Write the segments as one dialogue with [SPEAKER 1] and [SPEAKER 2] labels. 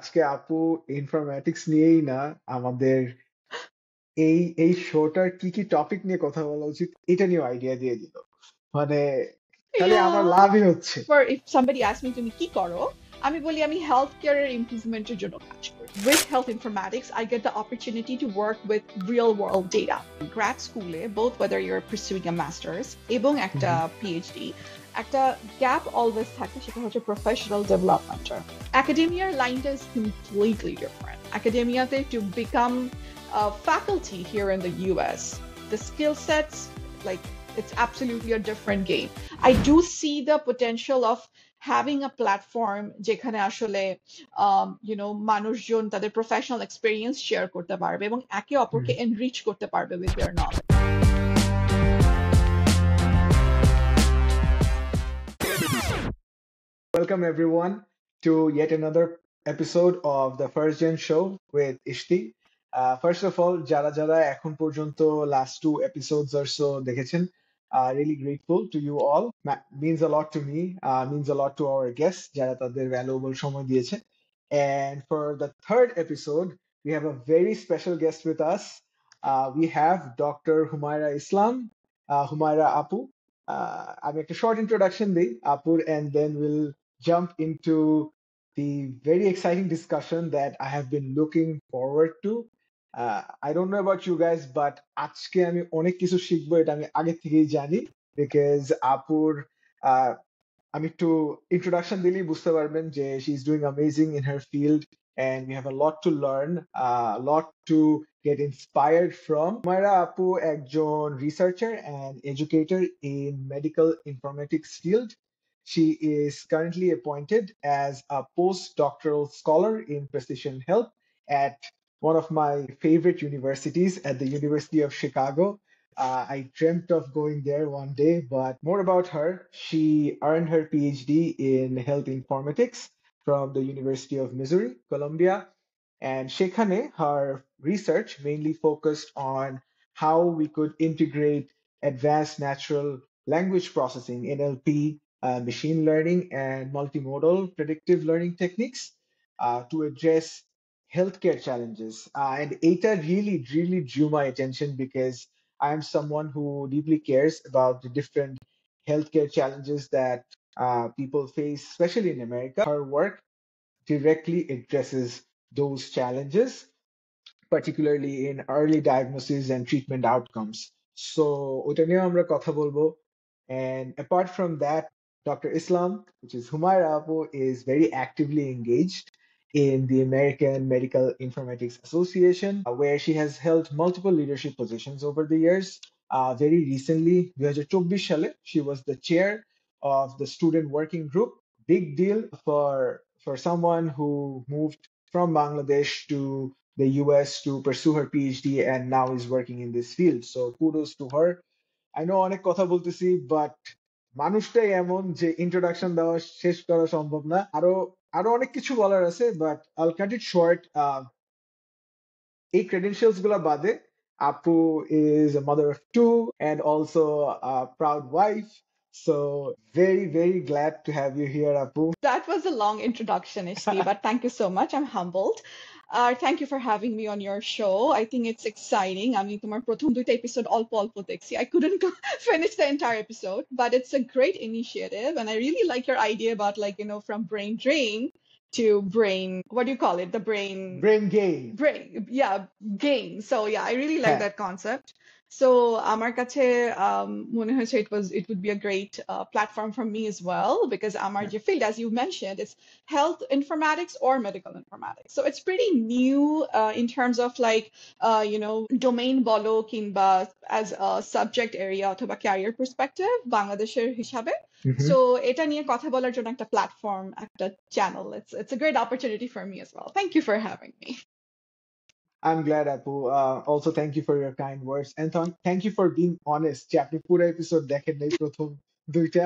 [SPEAKER 1] আজকে আপু ইনফরমেটিক্স নিয়েই না আমাদের এই শোটার কি কি টপিক নিয়ে কথা বলা উচিত এটা নিয়ে আইডিয়া দিয়ে দিল। মানে তাহলে আমার
[SPEAKER 2] Yeah.
[SPEAKER 1] লাভই হচ্ছে।
[SPEAKER 2] For if somebody asks me তুমি কি করো, আমি বলি আমি হেলথ কেয়ারের ইমপ্রুভমেন্টের জন্য কাজ করি। With health informatics, I get the opportunity to work with real world data. Grad স্কুলে both whether you're pursuing a master's এবং একটা
[SPEAKER 1] হুম,
[SPEAKER 2] PhD, একটা গ্যাপ অলওয়েজ থাকে, সেটা হচ্ছে প্রফেশনাল ডেভেলপমেন্টের। Academia লাইনটা is completely different. Academiaতে to become a faculty here in the US, the skill sets, like it's absolutely a different game. I do see the potential of having a platform যেখানে আসলে মানুষজন তাদের professional experience share করতে পারবে এবং একে
[SPEAKER 1] হুম।
[SPEAKER 2] অপরকে enrich করতে পারবে with their knowledge.
[SPEAKER 1] Welcome everyone to yet another episode of the First Gen Show with Ishti. First of all, যারা যারা এখন পর্যন্ত last two episodes or so দেখেছেন, really grateful to you all. Means a lot to me, means a lot to our guests যারা তাদের valuable সময় দিয়েছে. And for the third episode, we have a very special guest with us. We have Dr. Humaira Islam, Humaira Apu. আমি একটা short introduction দিই আপুর, and then we'll jump into the very exciting discussion that I have been looking forward to. I don't know about you guys, but আজকে আমি অনেক কিছু শিখবো, এটা আমি আগে থেকেই জানি, because আপুর আহ, আমি একটু ইন্ট্রোডাকশন দিলেই বুঝতে পারবেন যে she is doing amazing in her field and we have a lot to learn, a lot to get inspired from. Humaira Apu একজন researcher and educator in medical informatics field. She is currently appointed as a postdoctoral scholar in precision health at one of my favorite universities, at the University of Chicago. I dreamt of going there one day, but more about her. She earned her PhD in health informatics from the University of Missouri, Columbia. And Shekhane, her research mainly focused on how we could integrate advanced natural language processing, NLP, machine learning, and multimodal predictive learning techniques to address healthcare challenges. And ATA really drew my attention because I am someone who deeply cares about the different healthcare challenges that people face, especially in America. Her work directly addresses those challenges, particularly in early diagnosis and treatment outcomes. So ওটা নিয়েও আমরা কথা বলবো. And apart from that, Dr. Islam, which is Humaira Apu, is very actively engaged in the American Medical Informatics Association, where she has held multiple leadership positions over the years. Very recently, 2024 সালে, she was the chair of the student working group. Big deal for someone who moved from Bangladesh to the US to pursue her PhD and now is working in this field. So kudos to her. I know অনেক কথা বলতেছি, but মানুষটাই এমন যে introduction দেওয়া শেষ করা সম্ভব না। আরো আরো অনেক কিছু বলার আছে, but I'll cut it short. এই credentials গুলা বাদে, Apu is a mother of two and also a proud wife. So very glad to have you here, Apu.
[SPEAKER 2] That was a long introduction, Ishti, but thank you so much. I'm humbled. Thank you for having me on your show. I think it's exciting. আমি তোমার প্রথম দুইটা episode অল্প অল্প দেখছি. I couldn't finish the entire episode, but it's a great initiative, and I really like your idea about from brain drain to brain, what do you call it? The
[SPEAKER 1] Brain gain.
[SPEAKER 2] yeah, gain. So yeah, I really like
[SPEAKER 1] হ্যাঁ,
[SPEAKER 2] that concept. So আমার কাছে মনে হয়েছে it would be a great platform for me as well, because আমার
[SPEAKER 1] হ্যাঁ।
[SPEAKER 2] যে field, as you mentioned, it's health informatics or medical informatics. So it's pretty new in terms of domain বলো কিংবা as a subject area অথবা career perspective বাংলাদেশের হিসাবে.
[SPEAKER 1] Mhm.
[SPEAKER 2] So এটা নিয়ে কথা বলার জন্য একটা platform, একটা channel. It's a great opportunity for me as well. Thank you for having me.
[SPEAKER 1] I'm glad, Apu. Also, thank you for your kind words, and thank you for being honest. যে আপনি পুরো episode দেখেন নাই প্রথম দুইটা।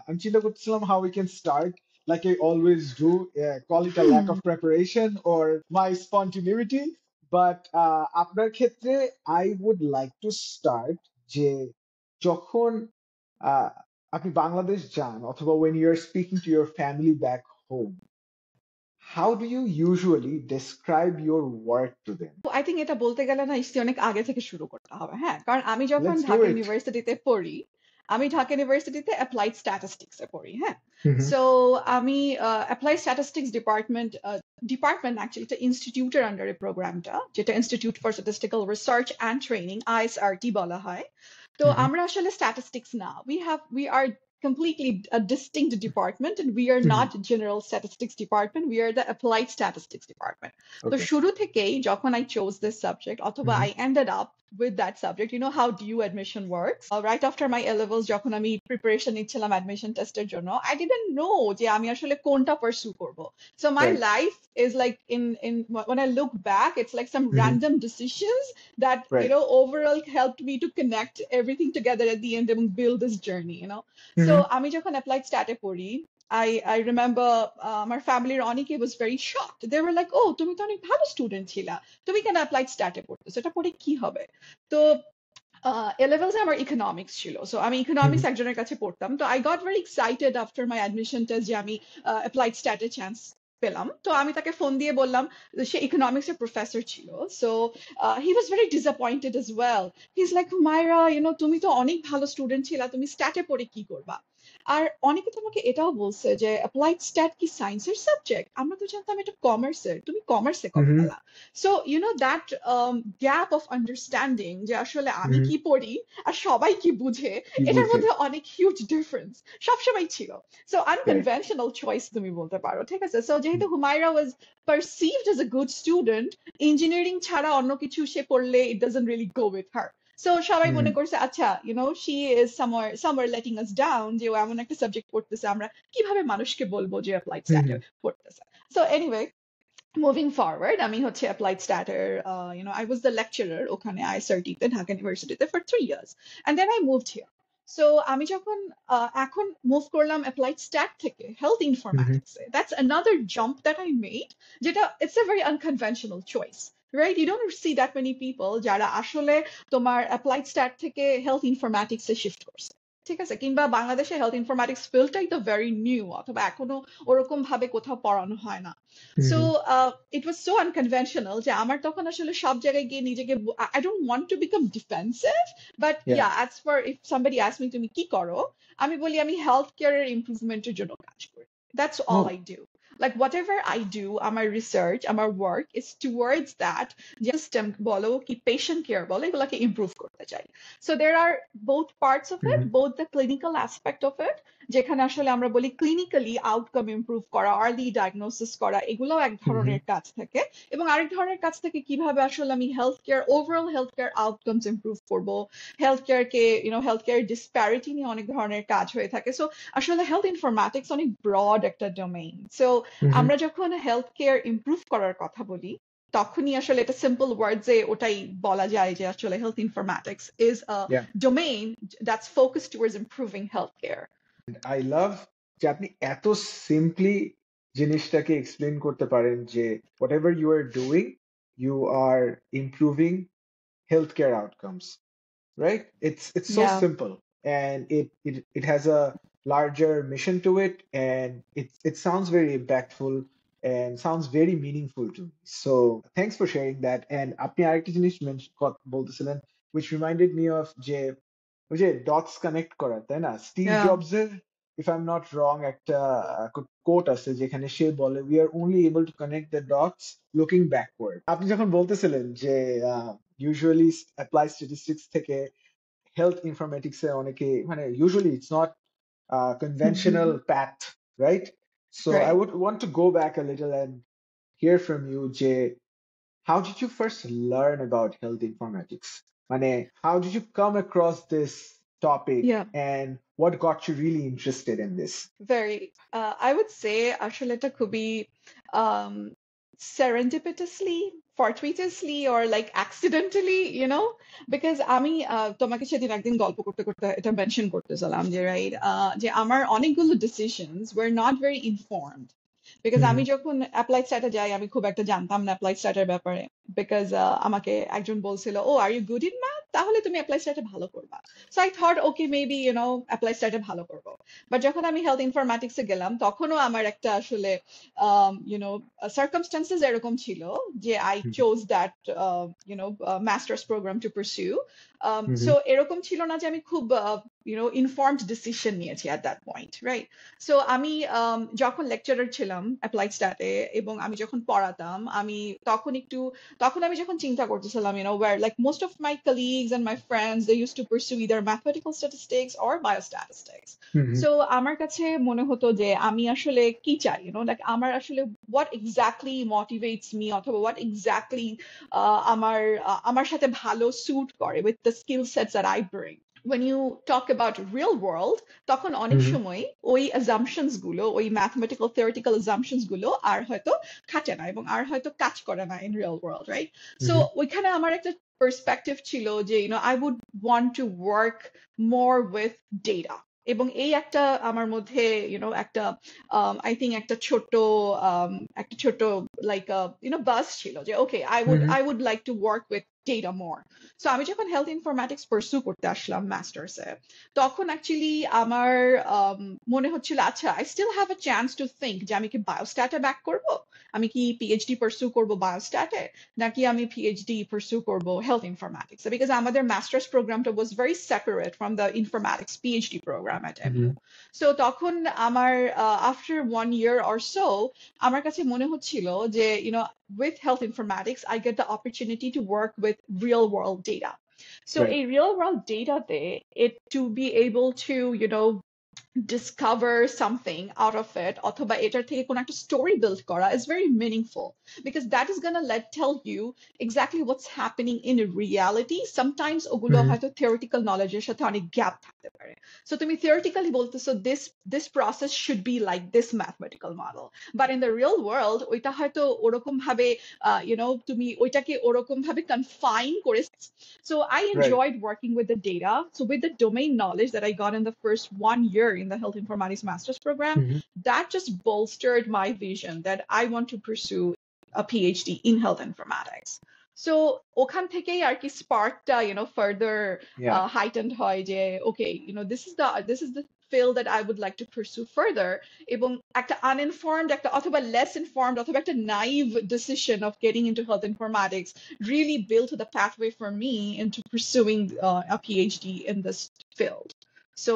[SPEAKER 1] আমি চিন্তা করতেছিলাম how we can start like I always do, call it a lack of preparation or my spontaneity. But আপনার ক্ষেত্রে I would like to start যে যখন আহ, আপনি বাংলাদেশ যান অথবা when you're speaking to your family back home, how do you usually describe your work to them?
[SPEAKER 2] I think এটা বলতে গেলে না ইসতি অনেক আগে থেকে শুরু করতে হবে, হ্যাঁ, কারণ আমি যখন
[SPEAKER 1] Let's do
[SPEAKER 2] ঢাকা
[SPEAKER 1] it.
[SPEAKER 2] ইউনিভার্সিটিতে পড়ি, আমি ঢাকা ইউনিভার্সিটিতে অ্যাপ্লাইড স্ট্যাটিস্টিক্সে পড়ি, হ্যাঁ।
[SPEAKER 1] Mhm,
[SPEAKER 2] সো আমি অ্যাপ্লাইড স্ট্যাটিস্টিক্স ডিপার্টমেন্ট অ্যাকচুয়ালি এটা ইনস্টিটিউটের আন্ডারে প্রোগ্রামটা, যেটা institute for statistical research and training, ISRT বলা হয়। তো
[SPEAKER 1] mhm,
[SPEAKER 2] আমরা আসলে স্ট্যাটিস্টিক্স না, we are completely a distinct department, and we are
[SPEAKER 1] mhm.
[SPEAKER 2] not general statistics department, we are the applied statistics department. তো
[SPEAKER 1] Okay.
[SPEAKER 2] শুরু থেকেই যখন I chose this subject, অথবা
[SPEAKER 1] Mhm,
[SPEAKER 2] I ended up with that subject, you know how DU admission works. Right after my A levels, যখন আমি preparation নিচ্ছিলাম admission টেস্টের জন্য, I didn't know যে আমি আসলে কোনটা pursue করব. So my
[SPEAKER 1] right.
[SPEAKER 2] life is like in when I look back, it's like some
[SPEAKER 1] Mhm,
[SPEAKER 2] random decisions that
[SPEAKER 1] right.
[SPEAKER 2] overall helped me to connect everything together at the end and build this journey. So
[SPEAKER 1] Mhm,
[SPEAKER 2] আমি যখন applied stat-এ পড়ি, I remember আমার ফ্যামিলির অনেকে was very shocked. They were like, "Oh, তুমি তো অনেক ভালো স্টুডেন্ট ছিলা, তুমি কেন অ্যাপ্লাইড স্ট্যাটে পড়তেছো, এটা পড়ে কি হবে?" তো এ লেভেলসে আমার ইকোনমিক্স ছিল, সো আমি
[SPEAKER 1] mhm,
[SPEAKER 2] ইকোনমিক্স একজনের কাছে পড়তাম। তো I got very excited after my admission test যে আমি অ্যাপ্লাইড স্ট্যাটে চান্স পেলাম। তো আমি তাকে ফোন দিয়ে বললাম, সে ইকোনমিক্স এর প্রফেসর ছিল। So he was very disappointed as well. He is like, Humaira, তুমি তো অনেক ভালো স্টুডেন্ট ছিলা, তুমি স্ট্যাটে পড়ে কি করবা? আর অনেকে তো আমাকে এটাও বলছে যে অ্যাপ্লাইড স্ট্যাট কি সায়েন্সের সাবজেক্ট, আমরা তো জানতাম এটা কমার্সের, তুমি কমার্সে কবে
[SPEAKER 1] mhm,
[SPEAKER 2] পেলা? So that gap of understanding যে আসলে আমি
[SPEAKER 1] mhm.
[SPEAKER 2] কি পড়ি আর সবাই কি বুঝে,
[SPEAKER 1] কি
[SPEAKER 2] এটার
[SPEAKER 1] বুঝে?
[SPEAKER 2] মধ্যে অনেক হিউজ ডিফারেন্স সবসময় ছিল। So
[SPEAKER 1] Right.
[SPEAKER 2] আনকনভেনশনাল চয়েস তুমি বলতে পারো, ঠিক আছে। সো যেহেতু Humaira was perceived as a good student, engineering ছাড়া অন্য কিছু সে পড়লে it doesn't really go with her. So সবাই মনে
[SPEAKER 1] Mhm,
[SPEAKER 2] করছে, আচ্ছা, she is somewhere letting us down, যে ও এমন একটা সাবজেক্ট পড়তেছে, আমরা কিভাবে মানুষকে বলবো যে অ্যাপ্লাইড স্ট্যাটে
[SPEAKER 1] mhm,
[SPEAKER 2] পড়তেছে। সো এনিওয়ে, moving forward, আমি হচ্ছে applied statter, I was the lecturer ওখানে ISRT তে, ঢাকা ইউনিভার্সিটিতে, for 3 years, and then I moved here. So আমি যখন এখন মুভ করলাম applied stat থেকে health
[SPEAKER 1] mhm.
[SPEAKER 2] informatics A, that's another jump that I made, যেটা it's a very unconventional choice, right? You don't see that many people যারা আসলে তোমার applied stat থেকে health informatics এ শিফট করছে, ঠিক আছে, কিংবা বাংলাদেশে হেলথ ইনফরম্যাটিক্স ফিল্ডটাই তো ভেরি নিউ, অথবা এখনো ওরকম ভাবে কোথাও পড়ানো হয় না। So
[SPEAKER 1] Mhm.
[SPEAKER 2] It was so unconventional যে আমার তখন আসলে সব জায়গায় গিয়ে নিজেকে, I don't want to become defensive, but
[SPEAKER 1] Yeah.
[SPEAKER 2] Yeah, as for if somebody ask me তুমি কি করো, আমি বলি আমি হেলথ কেয়ারের ইমপ্রুভমেন্টের জন্য কাজ করি। That's all
[SPEAKER 1] Oh.
[SPEAKER 2] I do. Like whatever I do, আমার research, আমার work is towards that, যে system বলো কি patient care বলো, এগুলোকে improve করতে চাই। So there are both parts of it,
[SPEAKER 1] Mhm,
[SPEAKER 2] both the clinical aspect of it, যেখানে আসলে আমরা বলি ক্লিনিক্যালি আউটকাম ইমপ্রুভ করা, আর্লি ডায়াগনোসিস করা, এগুলোও এক
[SPEAKER 1] mhm,
[SPEAKER 2] ধরনের কাজ থাকে। এবং আরেক ধরনের কাজ থেকে কিভাবে আসলে আমি health care, overall health care outcomes improve করবো, হেলথ কেয়ারকে, হেলথ কেয়ার ডিসপ্যারিটি নিয়ে অনেক ধরনের কাজ হয়ে থাকে। সো আসলে হেলথ ইনফরম্যাটিক্স অনেক ব্রড একটা ডোমেইন। So
[SPEAKER 1] mhm.
[SPEAKER 2] আমরা যখন হেলথ কেয়ার ইমপ্রুভ করার কথা বলি, তখনই আসলে এটা সিম্পল ওয়ার্ডসে ওটাই বলা যায় যে আসলে health informatics is a
[SPEAKER 1] Yeah.
[SPEAKER 2] domain that's focused towards improving healthcare.
[SPEAKER 1] And I love যে আপনি এত সিম্পলি জিনিসটাকে এক্সপ্লেন করতে পারেন যে whatever you are doing, you are improving healthcare outcomes. Right? It's so
[SPEAKER 2] Yeah,
[SPEAKER 1] simple, and it has a larger mission to it, and it sounds very impactful and sounds very meaningful to me. So thanks for sharing that. And আপনি আরেকটা জিনিস বলতেছিলেন, which reminded me of যে ওই যে dots connect করা, তাই না? স্টিভ
[SPEAKER 2] yeah,
[SPEAKER 1] জবস এর, if I am not wrong, একটা কোট আছে যেখানে সে বলে, we are only able to connect the dots looking backward. আপনি যখন বলতেছিলেন যে ইউজুয়ালি অ্যাপ্লাই স্ট্যাটিস্টিক্স থেকে health informatics এ অনেকে মানে usually it's not conventional
[SPEAKER 2] Mhm.
[SPEAKER 1] path, right? So I
[SPEAKER 2] Right.
[SPEAKER 1] would want to go back a little and hear from you, Jay. How did you first learn about health informatics? মানে how did you come across this topic,
[SPEAKER 2] Yeah,
[SPEAKER 1] and what got you really interested in this?
[SPEAKER 2] very. I would say আসলে এটা খুবই um, serendipitously, fortuitously, or like accidentally, because আমি তোমাকে সেদিন একদিন গল্প করতে করতে এটা মেনশন করতেছিলাম যে রাইট, যে আমার অনেকগুলো decisions were not very informed, because আমি
[SPEAKER 1] Mhm,
[SPEAKER 2] যখন অ্যাপ্লাইড স্ট্যাটে যাই, আমি খুব একটা জানতাম না অ্যাপ্লাইড স্ট্যাটের ব্যাপারে, বিকজ আমাকে একজন বলছিল, oh are you good in math, তাহলে তুমি অ্যাপ্লাই স্ট্যাটে ভালো করবা। So I thought okay maybe apply স্ট্যাটে ভালো করবো। বাট যখন আমি হেলথ ইনফরম্যাটিক্সে গেলাম তখনও আমার একটা আসলে সার্কামস্টান্সেস এরকম ছিল যে I chose that master's program to pursue. So এরকম ছিল না যে আমি খুব ইনফর্মড ডিসিশন নিয়েছি at that point, right? So আমি যখন লেকচারার ছিলাম অ্যাপ্লাইড স্ট্যাটে এবং আমি যখন পড়াতাম, আমি তখন আমি যখন চিন্তা করতেছিলাম, where like most of my colleagues and my friends, they used to pursue either mathematical statistics or biostatistics. So আমার কাছে মনে হতো যে আমি আসলে কি চাই, like আমার আসলে what exactly motivates me অথবা what exactly আমার সাথে ভালো suit করে with the skill sets that I bring. When you talk about real world, তখন অনেক সময় ওই assumptions গুলো, ওই mathematical theoretical assumptions গুলো আর হয়তো খাটে না এবং আর হয়তো কাজ করে না in real world, right? So ওইখানে আমার একটা perspective ছিল যে I would want to work more with data. এবং এই একটা আমার মধ্যে একটা আই থিঙ্ক একটা ছোট লাইক বাস ছিল যে okay I would like to work with data more. So আমি যখন হেলথ ইনফরম্যাটিক্স পারসু করতে আসলাম মাস্টার্সে, তখন অ্যাকচুয়ালি আমার মনে হচ্ছিল আচ্ছা I still have a chance to think যে আমি কি বায়োস্ট্যাটে ব্যাক করব, আমি কি পিএইচডি পারসু করব বায়োস্ট্যাটে, নাকি আমি পিএইচডি পারসু করব হেলথ ইনফরম্যাটিক্স, বিকজ আমাদের মাস্টার্স প্রোগ্রামটা was very separate from the informatics PhD program at MU. So তখন আমার আফটার 1 year or so আমার কাছে মনে হচ্ছিল যে with health informatics I get the opportunity to work with real world data. So a real world data it to be able to discover something out of it অথবা এটার থেকে কোনো একটা story build করা is very meaningful, because that is gonna tell you exactly what's happening in reality. Sometimes ওগুলো হয়তো theoretical knowledge এর সাথে অনেক গ্যাপ থাকতে পারে, so তুমি theoretically বলতেছো this process should be like this mathematical model, but in the real world ওইটা হয়তো ওরকম ভাবে তুমি ওইটাকে ওরকম ভাবে confine করে. So I enjoyed working with the data. So with the domain knowledge that I got in the first 1 year in the health informatics master's program, that just bolstered my vision that I want to pursue a PhD in health informatics. So ওখান থেকেই আর কি sparkটা further heightened হয় যে okay this is the field that I would like to pursue further, এবং একটা uninformed একটা অথবা less informed অথবা একটা naive decision of getting into health informatics really built the pathway for me into pursuing a PhD in this field. So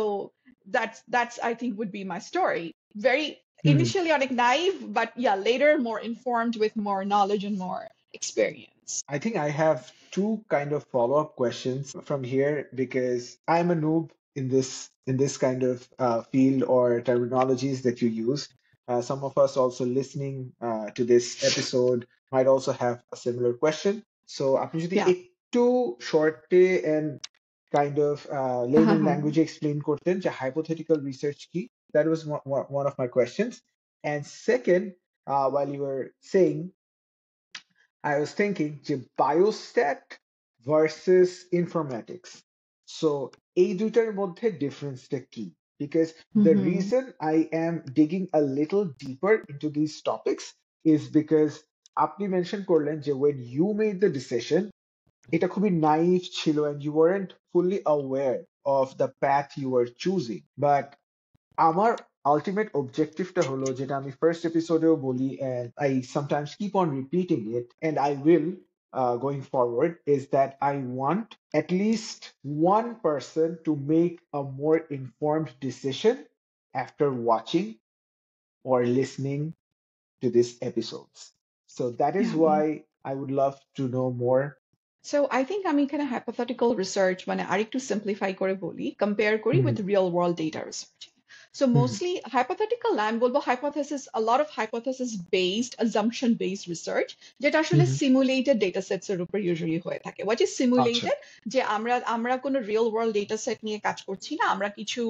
[SPEAKER 2] that's I think would be my story. Very initially on naive, but yeah, later more informed with more knowledge and more experience.
[SPEAKER 1] I think I have two kind of follow-up questions from here, because I'm a noob in this kind of field or terminologies that you use. Some of us also listening to this episode might also have a similar question. So আপনি যদি একটু short and kind of layman language explain করতেন যে hypothetical research কি, that was one of my questions. And second, while you were saying, I was thinking যে biostat versus informatics. So এই দুইটার মধ্যে ডিফারেন্সটা কি? Because the reason I am digging a little deeper into these topics is because আপনি mention করলেন যে when you made the decision, এটা খুবই naive ছিল and you weren't fully aware of the path you were choosing. But আমার ultimate objectiveটা হলো, যেটা আমি first episodeও বলি and I sometimes keep on repeating it and I will going forward, is that I want at least one person to make a more informed decision after watching or listening to these episodes. So that is why I would love to know more.
[SPEAKER 2] So I think আমি এখানে hypothetical research মানে আরেকটু simplify করে বলি, compare করি with real world data research. So mostly hypothetical আমি বলবো hypothesis, a lot of hypothesis based, assumption based research যেটা আসলে simulated data sets এর উপর usually হয়ে থাকে. What is simulated? যে আমরা কোনো real world data set নিয়ে কাজ করছি না, আমরা কিছু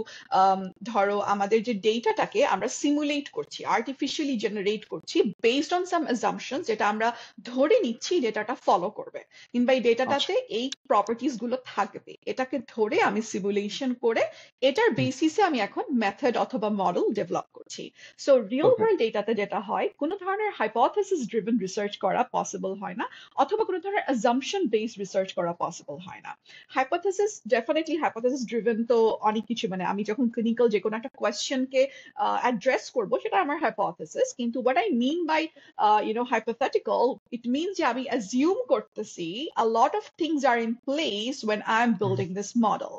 [SPEAKER 2] ধরো আমাদের যে ডেটাটাকে আমরা simulate করছি, artificially generate করছি based on some assumptions, যেটা আমরা ধরে নিচ্ছি ডেটাটা ফলো করবে, কিংবা এই ডেটাটাতে এই প্রপার্টিজ গুলো থাকবে, এটাকে ধরে আমি সিমুলেশন করে এটার বেসিসে আমি এখন মেথড অথবা মডেল ডেভেলপ করছি। সো রিয়েল
[SPEAKER 1] ওকে।
[SPEAKER 2] ওয়ার্ল্ড ডেটাতে যেটা হয়, কোনো ধরনের হাইপোথেসিস ড্রিভেন রিসার্চ করা পসিবল হয় না, অথবা কোনো ধরনের অ্যাজাম্পশন বেসড রিসার্চ করা পসিবল হয় না। হাইপোথেসিস, ডেফিনেটলি হাইপোথেসিস ড্রিভেন তো অনেক কিছু, মানে আমি যখন ক্লিনিক্যাল যে কোনো একটা কোয়েশ্চেনকে অ্যাড্রেস করব, সেটা আমার হাইপোথেসিস। কিন্তু what I mean by hypothetical, it means যে আমি assume করতেছি a lot of things are in place when I'm building this model.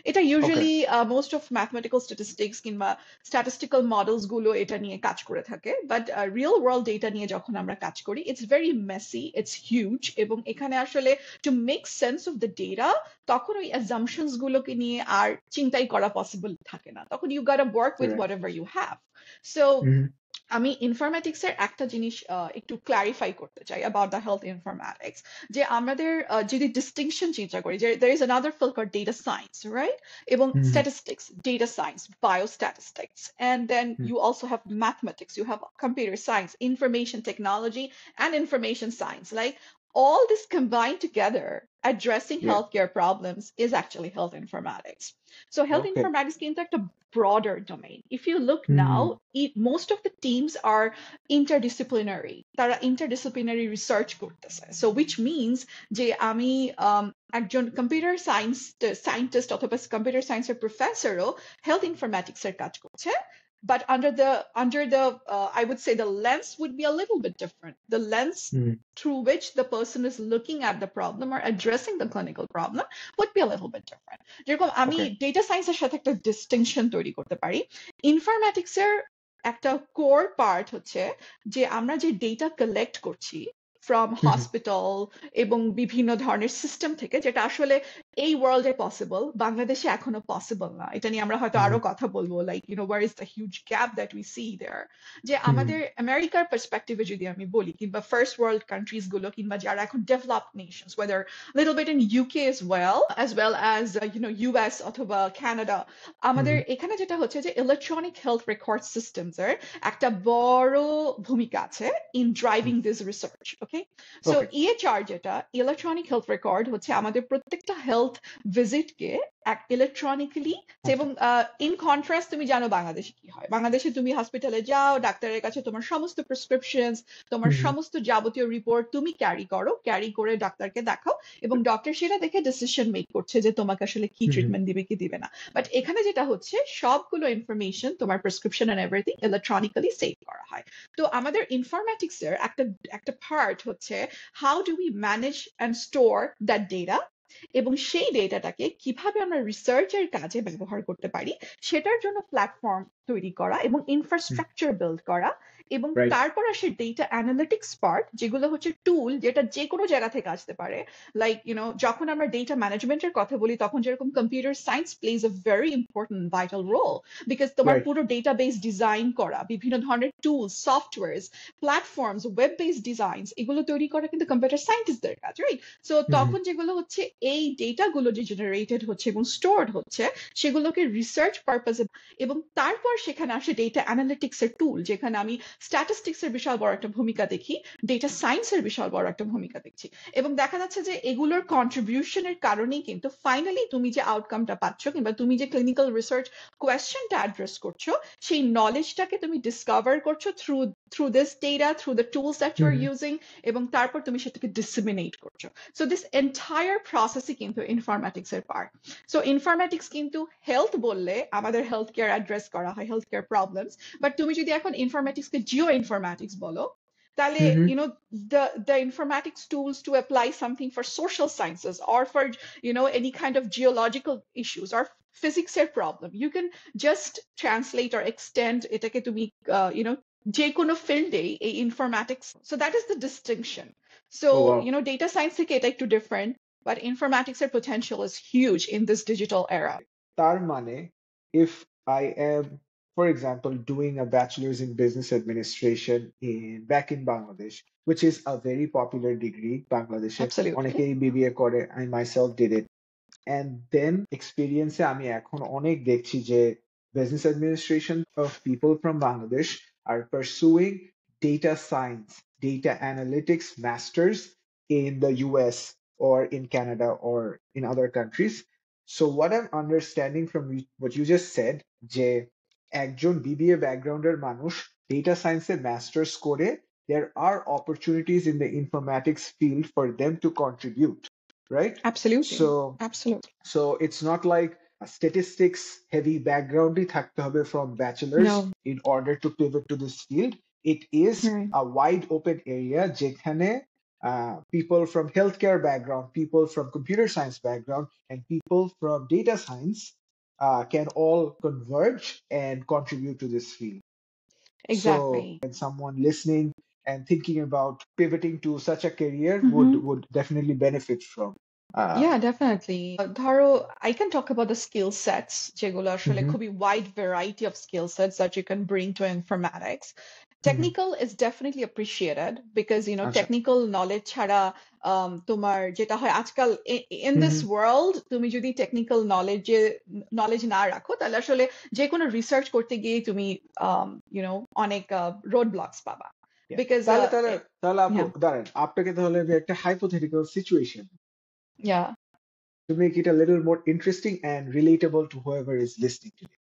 [SPEAKER 2] এটা
[SPEAKER 1] ওকে।
[SPEAKER 2] usually most of mathematical statistics কিংবা statistical models গুলো এটা নিয়ে কাজ করে থাকে, but real world data নিয়ে যখন আমরা কাজ করি, it's very messy, it's huge, এবং এখানে আসলে to make sense of the data, তখন ওই assumptions গুলোকে নিয়ে আর চিন্তাই করা পসিবল থাকে না, তখন you gotta work with
[SPEAKER 1] right.
[SPEAKER 2] whatever you have. So আমি ইনফরমেটিক্স এর একটা জিনিস একটু ক্লারিফাই করতে চাই অ্যাবাউট দ্য হেলথ ইনফরমেটিক্স, যে আমাদের যদি ডিস্টিংশন চিন্তা করি, যে there is another field called data science, right? এবং statistics, data science, biostatistics, and then you also have mathematics, you have computer science, information technology, and information science. Like all this combined together, addressing healthcare problems is actually health informatics. So health
[SPEAKER 1] okay.
[SPEAKER 2] informatics কিন্তু একটা broader domain. If you look now, most of the teams are interdisciplinary. তারা interdisciplinary research করতেছে. So which means যে আমি একজন computer scientist অথবা computer সায়েন্সের প্রফেসরও health informatics এর কাজ করছে, but under the I would say the lens would be a little bit different. The lens through which the person is looking at the problem or addressing the clinical problem would be a little bit different. যেরকম আমি
[SPEAKER 1] ওকে।
[SPEAKER 2] Data সায়েন্সের সাথে একটা distinction তৈরি করতে পারি। Informatics এর একটা কোর পার্ট হচ্ছে যে আমরা যে ডেটা কালেক্ট করছি ফ্রম হসপিটাল এবং বিভিন্ন ধরনের সিস্টেম থেকে, যেটা আসলে এই ওয়ার্ল্ডে পসিবল, বাংলাদেশে এখনো পসিবল না। এটা নিয়ে আমরা হয়তো আরো কথা বলবো, like where is the huge gap that we see there. যে আমাদের আমেরিকার পার্সপেক্টিভে যদি আমি বলি, কিংবা ফার্স্ট ওয়ার্ল্ড কান্ট্রিজ গুলো, কিংবা যারা এখন developed nations, whether little bit in UK as well as US অথবা কানাডা, আমাদের এখানে যেটা হচ্ছে যে ইলেকট্রনিক হেলথ রেকর্ড সিস্টেমস এর একটা বড় ভূমিকা আছে in driving this research. Okay, so EHR যেটা ইলেকট্রনিক হেলথ রেকর্ড হচ্ছে আমাদের প্রত্যেকটা হেলথ ভিজিটকে ইলেকট্রনিক্যালি, এবং ইন কন্ট্রাস্ট তুমি জানো বাংলাদেশে কি হয়। বাংলাদেশে তুমি হসপিটালে যাও, ডাক্তারের কাছে তোমার সমস্ত প্রেসক্রিপশনস, তোমার সমস্ত যাবতীয় রিপোর্ট তুমি ক্যারি করে ডাক্তারকে দেখাও, এবং ডক্টর সেটা দেখে ডিসিশন মেক করছে যে তোমাকে আসলে কি ট্রিটমেন্ট দিবে কি দিবে না। বাট এখানে যেটা হচ্ছে, সবগুলো ইনফরমেশন, তোমার prescription and everything electronically save করা হয়। তো আমাদের ইনফরমেটিক্স এর একটা পার্ট হচ্ছে how do we manage and store that data, এবং সেই ডেটাটাকে কিভাবে আমরা রিসার্চের কাজে ব্যবহার করতে পারি, সেটার জন্য প্ল্যাটফর্ম তৈরি করা এবং ইনফ্রাস্ট্রাকচার বিল্ড করা, এবং
[SPEAKER 1] রাইট।
[SPEAKER 2] তারপর আসে ডেটা অ্যানালিটিক্স পার্ট, যেগুলো হচ্ছে টুল, যেটা যে কোনো জায়গা থেকে আসতে পারে। লাইক যখন আমরা ডেটা ম্যানেজমেন্টের কথা বলি, তখন যেরকম computer science plays a very important vital role, because তোমার পুরো ডেটাবেস ডিজাইন করা, বিভিন্ন ধরনের tools, softwares, platforms, web based designs, এগুলো তৈরি করা কিন্তু কম্পিউটার সায়েন্টিস্টদের কাজ, রাইট? সো তখন যেগুলো হচ্ছে, এই ডেটাগুলো যে জেনারেটেড হচ্ছে এবং স্টোরড হচ্ছে, সেগুলোকে রিসার্চ পারপাসে, এবং তারপর সেখানে আসে ডেটা অ্যানালিটিক্স এর টুল, যেখানে আমি স্ট্যাটিস্টিক্স এর বিশাল বড় একটা ভূমিকা দেখি, ডেটা সায়েন্সের বিশাল বড় একটা ভূমিকা দেখছি, এবং দেখা যাচ্ছে যে এগুলোর কন্ট্রিবিউশনের কারণেই কিন্তু ফাইনালি তুমি যে আউটকামটা পাচ্ছ, কিংবা তুমি যে ক্লিনিক্যাল রিসার্চ কোয়েশ্চেনটা অ্যাড্রেস করছো, সেই নলেজটাকে তুমি ডিসকভার করছো through this data, through the tools that you are using, এবং তারপর তুমি সেটাকে ডিসেমিনেট করছো। সো দিস এন্টায়ার প্রসেসই কিন্তু ইনফরমেটিক্স এর পার্ট। সো ইনফরমেটিক্স কিন্তু হেলথ বললে আমাদের হেলথ কেয়ার অ্যাড্রেস করা হয়, হেলথ কেয়ার প্রবলেমস, বাট তুমি যদি এখন ইনফরমেটিক্সকে জিও ইনফরমেটিক্স বলো, তাহলে the informatics tools to apply something for social sciences, or for any kind of geological issues or physics এর problem, you can just translate or extend এটাকে তুমি যে কোনো ফিল্ডে এই informatics. So that is the distinction. So data science থেকে এটা একটু ডিফারেন্ট, but informatics এর potential is huge in this digital era.
[SPEAKER 1] তার মানে, if I am, for example, doing a bachelor's in business administration back in Bangladesh, which is a very popular degree, Bangladesh,
[SPEAKER 2] Absolutely.
[SPEAKER 1] অনেকেই BBA করে, I myself did it, and then experience আমি এখন অনেক দেখছি যে business administration of people from Bangladesh are pursuing data science, data analytics masters in the US or in Canada or in other countries. So what I'm understanding from what you just said, যে একজন BBA ব্যাকগ্রাউন্ডের মানুষ data সায়েন্সে masters করে, there are opportunities in the informatics field for them to contribute, right?
[SPEAKER 2] Absolutely.
[SPEAKER 1] So
[SPEAKER 2] Absolutely.
[SPEAKER 1] so it's not like a statistics heavy background থাকতে হবে from bachelor's
[SPEAKER 2] No.
[SPEAKER 1] in order to pivot to this field. It is
[SPEAKER 2] Right.
[SPEAKER 1] a wide open area যেখানে people from healthcare background, people from computer science background, and people from data science can all converge and contribute to this field. So,
[SPEAKER 2] Exactly.
[SPEAKER 1] and someone listening and thinking about pivoting to such a career would definitely benefit from.
[SPEAKER 2] Yeah, definitely. ধরো, I can talk about the skill sets, যেগুলো আসলে
[SPEAKER 1] Mhm,
[SPEAKER 2] খুবই wide variety of skill sets that you can bring to informatics.
[SPEAKER 1] mhm,
[SPEAKER 2] Technical is definitely appreciated because,
[SPEAKER 1] আচ্ছা,
[SPEAKER 2] technical knowledge ছাড়া তোমার যেটা হয় আজকাল in this
[SPEAKER 1] mhm,
[SPEAKER 2] world, তুমি যদি technical knowledge না রাখো, তাহলে আসলে যে কোনো রিসার্চ করতে গিয়ে তুমি অনেক রোড ব্লকস পাবা
[SPEAKER 1] yeah.
[SPEAKER 2] because
[SPEAKER 1] তাহলে তাহলে তাহলে আপু
[SPEAKER 2] yeah,
[SPEAKER 1] দাঁড়ান, আপনাকে তাহলে আমি একটা hypothetical situation
[SPEAKER 2] yeah.
[SPEAKER 1] to make it a little more interesting and relatable to whoever is listening today.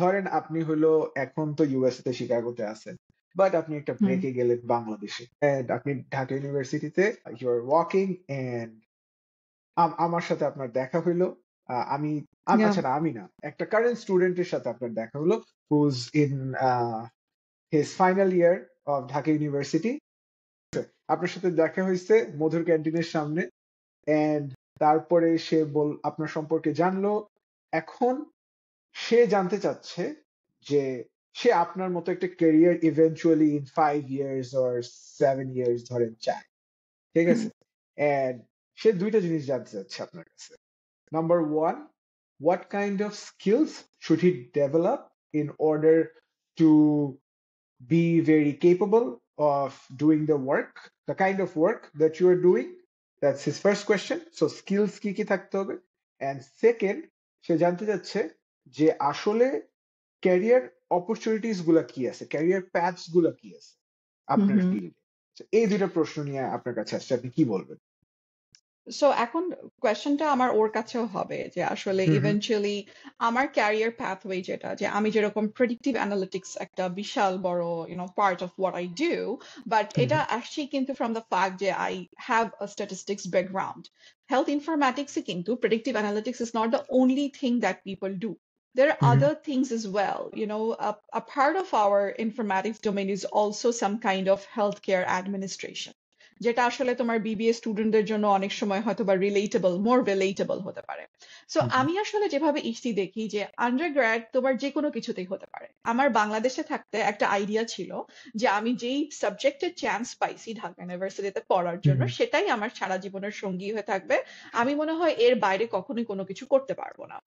[SPEAKER 1] ধরেন আপনি হলো এখন তো ইউএস তে শিকাগোতে আছেন, বাট আপনি একটা
[SPEAKER 2] হুম,
[SPEAKER 1] ব্রেকে গেলেন বাংলাদেশে, এন্ড আপনি ঢাকা ইউনিভার্সিটিতে ইউ আর ওয়াকিং, এন্ড আমার সাথে আপনার দেখা হইলো। আমি
[SPEAKER 2] yeah.
[SPEAKER 1] আচ্ছা না, আমি না, একটা কারেন্ট স্টুডেন্টের সাথে আপনার দেখা হলো, who's in his final year of Dhaka university. আপনার সাথে দেখা হয়েছে মধুর ক্যান্টিনের সামনে, এন্ড তারপরে সে আপনার সম্পর্কে জানলো। এখন সে জানতে চাচ্ছে যে সে আপনার মতো একটা career eventually in 5 years or 7 years ধরেন চায়, ঠিক
[SPEAKER 2] হুম,
[SPEAKER 1] আছে? এন্ড সে দুইটা জিনিস জানতে চাচ্ছে আপনার কাছে। Number one, what kind of skills should he develop in order to be very capable of doing the work, the kind of work that you are doing? That's his first question. So skills কি কি থাকতে হবে? And second, সে জানতে চাচ্ছে যে আসলে career opportunities গুলা কি আছে, ক্যারিয়ার প্যাথস গুলা কি আছে
[SPEAKER 2] হুম,
[SPEAKER 1] আপনার
[SPEAKER 2] হুম।
[SPEAKER 1] ফিল্ডে। এই দুইটা প্রশ্ন নিয়ে আপনার কাছে আসছে, আপনি কি বলবেন?
[SPEAKER 2] সো এখন কোয়েশ্চেনটা আমার ওর কাছেও হবে যে আসলে
[SPEAKER 1] হুম হুম
[SPEAKER 2] ইভেন্চুয়ালি আমার ক্যারিয়ার পাথওয়ে যেটা, যে আমি যেরকম প্রেডিক্টিভ অ্যানালিটিক্স একটা বিশাল বড় part of what I do, but
[SPEAKER 1] hmm
[SPEAKER 2] এটা আসছে কিন্তু ফ্রম দ্য ফ্যাক্ট যে I have a statistics background. Health ইনফরম্যাটিক্সে কিন্তু predictive analytics is not the only thing that people do. There are
[SPEAKER 1] hmm
[SPEAKER 2] other things as well. A part of our informatics domain is also some kind of healthcare administration, যেটা আসলে তোমার BBA স্টুডেন্টদের জন্য অনেক সময় হয়তো বা মোর relatable হতে পারে। সো
[SPEAKER 1] হুম
[SPEAKER 2] আমি আসলে যেভাবে ইসি দেখি যে আন্ডারগ্র্যাড তোমার যে কোনো কিছুতেই হতে পারে। আমার বাংলাদেশে থাকতে একটা আইডিয়া ছিল যে আমি যেই সাবজেক্টের চান্স পাইছি ঢাকা ইউনিভার্সিটিতে পড়ার
[SPEAKER 1] হুম
[SPEAKER 2] জন্য,
[SPEAKER 1] হুম
[SPEAKER 2] সেটাই আমার সারা জীবনের সঙ্গী হয়ে থাকবে। আমি মনে হয় এর বাইরে কখনোই কোনো কিছু করতে পারবো না।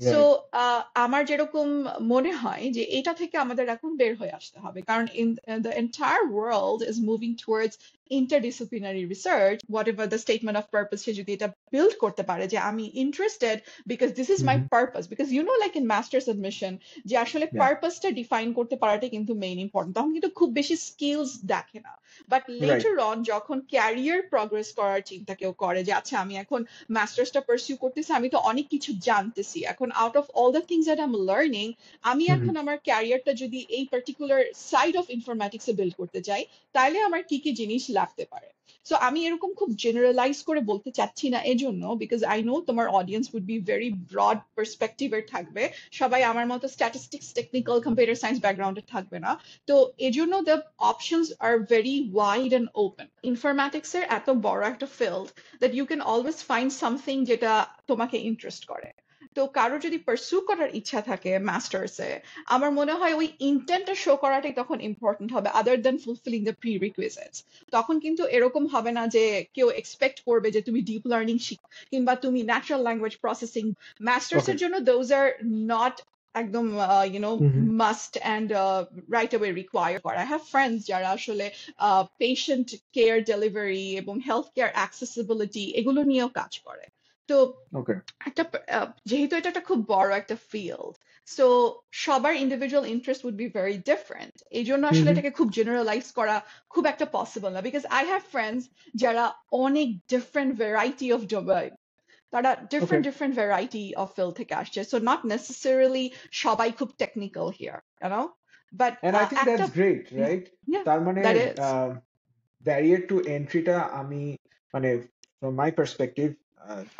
[SPEAKER 2] সো
[SPEAKER 1] রাইট
[SPEAKER 2] আমার যেরকম মনে হয় যে এটা থেকে আমাদের এখন বের হয়ে আসতে হবে, কারণ in the entire world is moving towards interdisciplinary research, whatever the statement of purpose সে যদি এটা build করতে পারে যে আমি interested because this is
[SPEAKER 1] hmm
[SPEAKER 2] my
[SPEAKER 1] hmm
[SPEAKER 2] purpose, because like in master's admission যে আসলে
[SPEAKER 1] ইয়া
[SPEAKER 2] পারপাসটা ডিফাইন করতে পারাটা কিন্তু মেইন ইম্পর্টেন্ট, তখন কিন্তু খুব বেশি স্কিলস দেখে না। বাট
[SPEAKER 1] রাইট
[SPEAKER 2] লেটার অন যখন ক্যারিয়ার প্রগ্রেস করার চিন্তা কেউ করে যে আচ্ছা আমি এখন মাস্টার্সটা পারসিউ করতেছি, আমি তো অনেক কিছু জানতেছি এখন, out of all the things that I am learning, আমি
[SPEAKER 1] হুম
[SPEAKER 2] এখন
[SPEAKER 1] হুম
[SPEAKER 2] আমার ক্যারিয়ারটা যদি এই পার্টিকুলার সাইড অফ ইনফরম্যাটিক্সে বিল্ড করতে চাই, তাইলে আমার কি কি জিনিস লাগতে পারে। সো আমি এরকম খুব জেনারেলাইজ করে বলতে চাচ্ছি না এজন্য, বিকজ আই নো তোমার audience would be very broad পার্সপেক্টিভের থাকবে, সবাই আমার মতো স্ট্যাটিস্টিক্স টেকনিক্যাল কম্পিউটার সায়েন্স ব্যাকগ্রাউন্ডে থাকবে না। তো এজন্য the options are very wide and open. Informatics এর এত বড় একটা field that you can always find something যেটা তোমাকে ইন্টারেস্ট করে। তো কারো যদি পারসু করার ইচ্ছা থাকে মাস্টার্সে, আমার মনে হয় ওই ইন্টেন্টটা শো করাটাই তখন ইম্পর্টেন্ট হবে, আদার দেন ফুলফিলিং দ্য প্রি রিকুইজিটস। তখন কিন্তু এরকম হবে না যে কেউ এক্সপেক্ট করবে যে তুমি ডিপ লার্নিং শিখো কিংবা তুমি natural language processing. Masters
[SPEAKER 1] okay
[SPEAKER 2] এর জন্য দোজ আর নট একদম
[SPEAKER 1] hmm hmm
[SPEAKER 2] must and right away require করা। আই হ্যাভ ফ্রেন্ডস যারা আসলে পেশেন্ট কেয়ার ডেলিভারি এবং হেলথ কেয়ার অ্যাক্সেসিবিলিটি এগুলো নিয়েও কাজ করে। তো
[SPEAKER 1] ওকে
[SPEAKER 2] একটা যেহেতু এটা একটা খুব বড় একটা ফিল্ড, সো সবার individual interest would be very different. এই জন্য
[SPEAKER 1] হুম
[SPEAKER 2] আসলে
[SPEAKER 1] হুম
[SPEAKER 2] এটাকে খুব জেনারেলাইজ করা খুব একটা পসিবল না, বিকজ আই হ্যাভ ফ্রেন্ডস যারা অনেক ডিফারেন্ট ভ্যারাইটি অফ তারা
[SPEAKER 1] Okay.
[SPEAKER 2] different variety of field থেকে আসছে, so not necessarily সবাই খুব technical here, you know, but
[SPEAKER 1] And I think
[SPEAKER 2] একটা
[SPEAKER 1] that's great,
[SPEAKER 2] yeah,
[SPEAKER 1] right?
[SPEAKER 2] yeah,
[SPEAKER 1] তার মানে
[SPEAKER 2] that is
[SPEAKER 1] ব্যারিয়ার টু এন্ট্রিটা আমি মানে ফ্রম মাই পার্সপেক্টিভ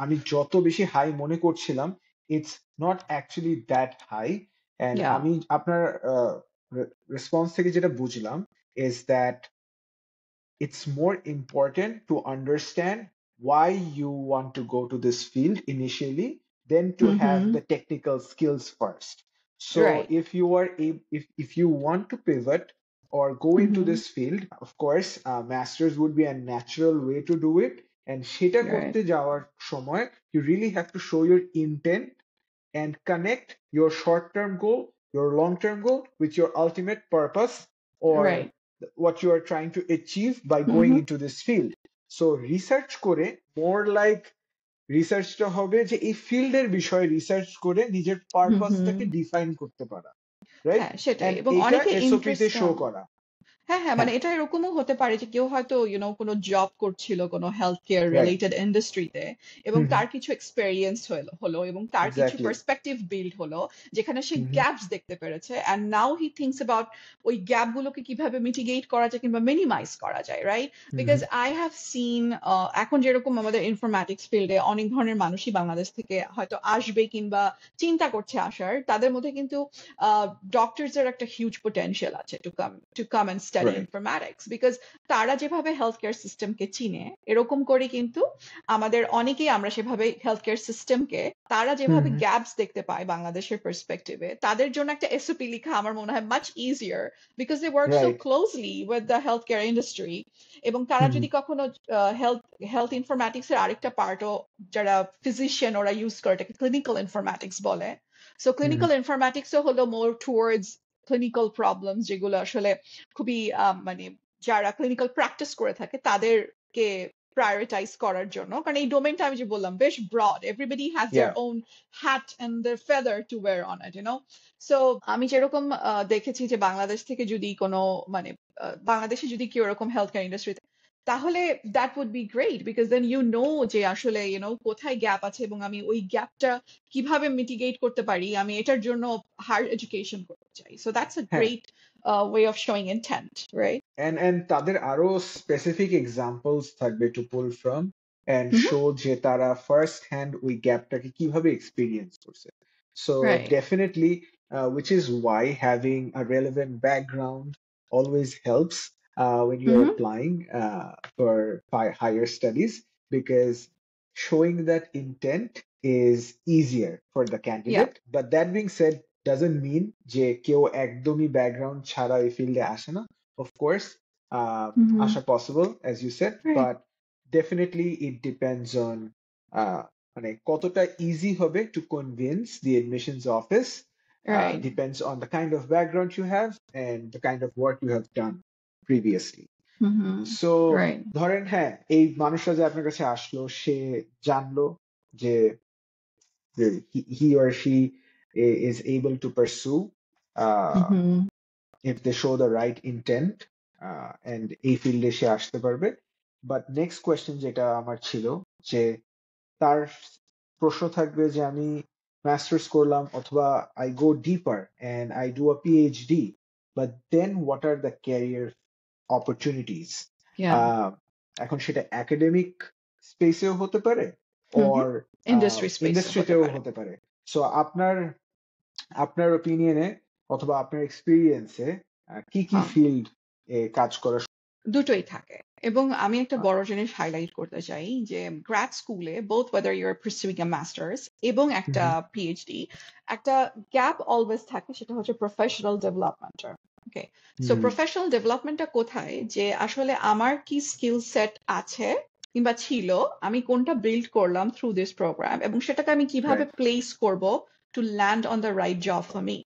[SPEAKER 1] আমি যত বেশি হাই মনে করছিলাম it's not actually that high. And
[SPEAKER 2] yeah.
[SPEAKER 1] আমি আপনার রেসপন্স থেকে যেটা বুঝলাম is that it's more important to understand why you want to go to this field initially than to have
[SPEAKER 2] Mm-hmm.
[SPEAKER 1] the technical skills first. So
[SPEAKER 2] Right.
[SPEAKER 1] if you are if you want to pivot or go into
[SPEAKER 2] Mm-hmm.
[SPEAKER 1] this field, of course, masters would be a natural way to do it. And সেটা
[SPEAKER 2] Right.
[SPEAKER 1] করতে যাওয়ার সময় you really have to show your intent and connect your short-term goal, your long-term goal with your ultimate purpose or
[SPEAKER 2] Right.
[SPEAKER 1] what you are trying to achieve by going
[SPEAKER 2] Mm-hmm.
[SPEAKER 1] into this field. So research করে more like রিসার্চটা হবে যে এই ফিল্ডের বিষয়ে research করে নিজের পারপাসটাকে
[SPEAKER 2] Mm-hmm.
[SPEAKER 1] Define করতে পারা, রাইট?
[SPEAKER 2] হ্যাঁ, সেটাই,
[SPEAKER 1] এন্ড
[SPEAKER 2] এবং
[SPEAKER 1] এইটা
[SPEAKER 2] অনেকে
[SPEAKER 1] এসওপি তে
[SPEAKER 2] ইন্টারেস্ট
[SPEAKER 1] শো করা।
[SPEAKER 2] হ্যাঁ, হ্যাঁ, মানে
[SPEAKER 1] হ্যাঁ,
[SPEAKER 2] এটা এরকমও হতে পারে যে কেউ হয়তো কোনো জব করছিল কোনো হেলথ কেয়ার
[SPEAKER 1] রাইট।
[SPEAKER 2] রিলেটেড ইন্ডাস্ট্রিতে, এবং
[SPEAKER 1] হুম হুম,
[SPEAKER 2] তার কিছু এক্সপেরিয়েন্স হলো এবং তার কিছু
[SPEAKER 1] এক্স্যাক্টলি।
[SPEAKER 2] পার্সপেক্টিভ বিল্ড হলো যেখানে সে
[SPEAKER 1] হুম হুম,
[SPEAKER 2] গ্যাপস দেখতে পেরেছে, অ্যান্ড নাও হি থিংকস অ্যাবাউট ওই গ্যাপ গুলোকে কিভাবে মিটিগেট করা যায় কিংবা মিনিমাইজ করা যায়, right?
[SPEAKER 1] Hmm
[SPEAKER 2] because
[SPEAKER 1] hmm,
[SPEAKER 2] I have seen এখন যেরকম আমাদের ইনফরম্যাটিক্স ফিল্ডে অনেক ধরনের মানুষই বাংলাদেশ থেকে হয়তো আসবে কিংবা চিন্তা করছে আসার, তাদের মধ্যে কিন্তু ডক্টরস এর একটা হিউজ পোটেনশিয়াল আছে to come and study
[SPEAKER 1] right.
[SPEAKER 2] Informatics, because তারা যেভাবে হেলথ কেয়ার সিস্টেমকে চিনে এরকম করে কিন্তু আমাদের অনেকেই আমরা সেভাবে হেলথ কেয়ার সিস্টেমকে, তারা
[SPEAKER 1] হুম
[SPEAKER 2] যেভাবে
[SPEAKER 1] হুম,
[SPEAKER 2] গ্যাপস দেখতে পায় বাংলাদেশের পার্সপেক্টিভে, তাদের জন্য একটা এসওপি লেখা আমার মনে হয় much easier, because they work so
[SPEAKER 1] right.
[SPEAKER 2] Closely with the health care industry. এবং তারা
[SPEAKER 1] হুম হুম,
[SPEAKER 2] যদি কখনো হেলথ হেলথ ইনফরম্যাটিক্স এর আরেকটা পার্টও, যারা ফিজিশিয়ান ওরা ইউজ করে, এটাকে ক্লিনিক্যাল ইনফরম্যাটিক্স বলে। সো
[SPEAKER 1] হুম হুম,
[SPEAKER 2] ক্লিনিক্যাল ইনফরম্যাটিক্সও হলো মোর টুয়ার্ডস ক্লিনিক্যাল প্রবলেমস, যেগুলো আসলে খুবই মানে যারা ক্লিনিক্যাল প্র্যাকটিস করে থাকে তাদেরকে প্রায়োরিটাইজ করার জন্য, কারণ এই ডোমেনটা আমি যে বললাম বেশ broad, everybody has
[SPEAKER 1] yeah.
[SPEAKER 2] Their own hat and their feather to wear on it, so আমি যেরকম দেখেছি যে বাংলাদেশ থেকে যদি কোনো মানে বাংলাদেশে যদি কেউ এরকম হেলথ কেয়ার ইন্ডাস্ট্রিতে, তাহলে that would be great, because then যে আসলে কোথায় গ্যাপ আছে এবং আমি ওই গ্যাপটা কিভাবে মিটিগেট করতে পারি, আমি এটার জন্য হায়ার এডুকেশন করতে চাই। সো দ্যাটস আ
[SPEAKER 1] হ্যাঁ,
[SPEAKER 2] great way of showing intent, right?
[SPEAKER 1] and তাদের আরো স্পেসিফিক এক্সাম্পলস থাকবে to pull from and show যে তারা ফার্স্ট হ্যান্ড ওই গ্যাপটাকে কিভাবে এক্সপিরিয়েন্স করছে। So
[SPEAKER 2] right.
[SPEAKER 1] Definitely which is why having a relevant background always helps when you're applying for higher studies, because showing that intent is easier for the
[SPEAKER 2] Yeah.
[SPEAKER 1] candidate. But that being said, doesn't mean যে কেউ একদমই background ছাড়া এই ফিল্ডে আসে না। Of course,
[SPEAKER 2] Mm-hmm.
[SPEAKER 1] Asha possible, as you said,
[SPEAKER 2] Right.
[SPEAKER 1] but definitely it depends on মানে কতটা easy হবে to convince the admissions office.
[SPEAKER 2] Right.
[SPEAKER 1] Depends on the kind of background you have and the kind of work you have done previously.
[SPEAKER 2] Mm-hmm.
[SPEAKER 1] So
[SPEAKER 2] Right.
[SPEAKER 1] ধরেন হ্যাঁ, এই মানুষটা যে আপনার কাছে আসলো সে জানলো যে he or she is able to pursue uh,
[SPEAKER 2] Mm-hmm.
[SPEAKER 1] if they show the right intent and এই ফিল্ডে সে আসতে পারবে। বাট নেক্সট কোয়েশ্চেন যেটা আমার ছিল যে তার প্রশ্ন থাকবে যে আমি মাস্টার্স করলাম অথবা I go deeper and I do a PhD, but then what are the career opportunities?
[SPEAKER 2] Yeah.
[SPEAKER 1] এখন সেটা একাডেমিক স্পেসেও হতে পারে
[SPEAKER 2] Mm-hmm.
[SPEAKER 1] অর
[SPEAKER 2] Industry space হতে
[SPEAKER 1] ইন্ডাস্ট্রিতেও
[SPEAKER 2] পারে।
[SPEAKER 1] হতে পারে। সো আপনার আপনার ওপিনিয়নে অথবা আপনার এক্সপিরিয়েন্সে কি কি
[SPEAKER 2] হ্যাঁ,
[SPEAKER 1] ফিল্ড এ কাজ করা
[SPEAKER 2] দুটোই থাকে। এবং আমি একটা বড় জিনিস হাইলাইট করতে চাই যে গ্র্যাড স্কুলে both whether you are pursuing a master's এবং একটা
[SPEAKER 1] হুম
[SPEAKER 2] পিএইচডি, একটা গ্যাপ অলওয়েজ থাকে, সেটা হচ্ছে প্রফেশনাল ডেভেলপমেন্টের। ওকে, সো
[SPEAKER 1] হুম,
[SPEAKER 2] প্রফেশনাল ডেভেলপমেন্টটা কোথায়, যে আসলে আমার কি স্কিল সেট আছে কিংবা ছিল, আমি কোনটা বিল্ড করলাম থ্রু দিস প্রোগ্রাম, এবং সেটাকে আমি কিভাবে
[SPEAKER 1] রাইট।
[SPEAKER 2] প্লেস করব to land on the right job for me.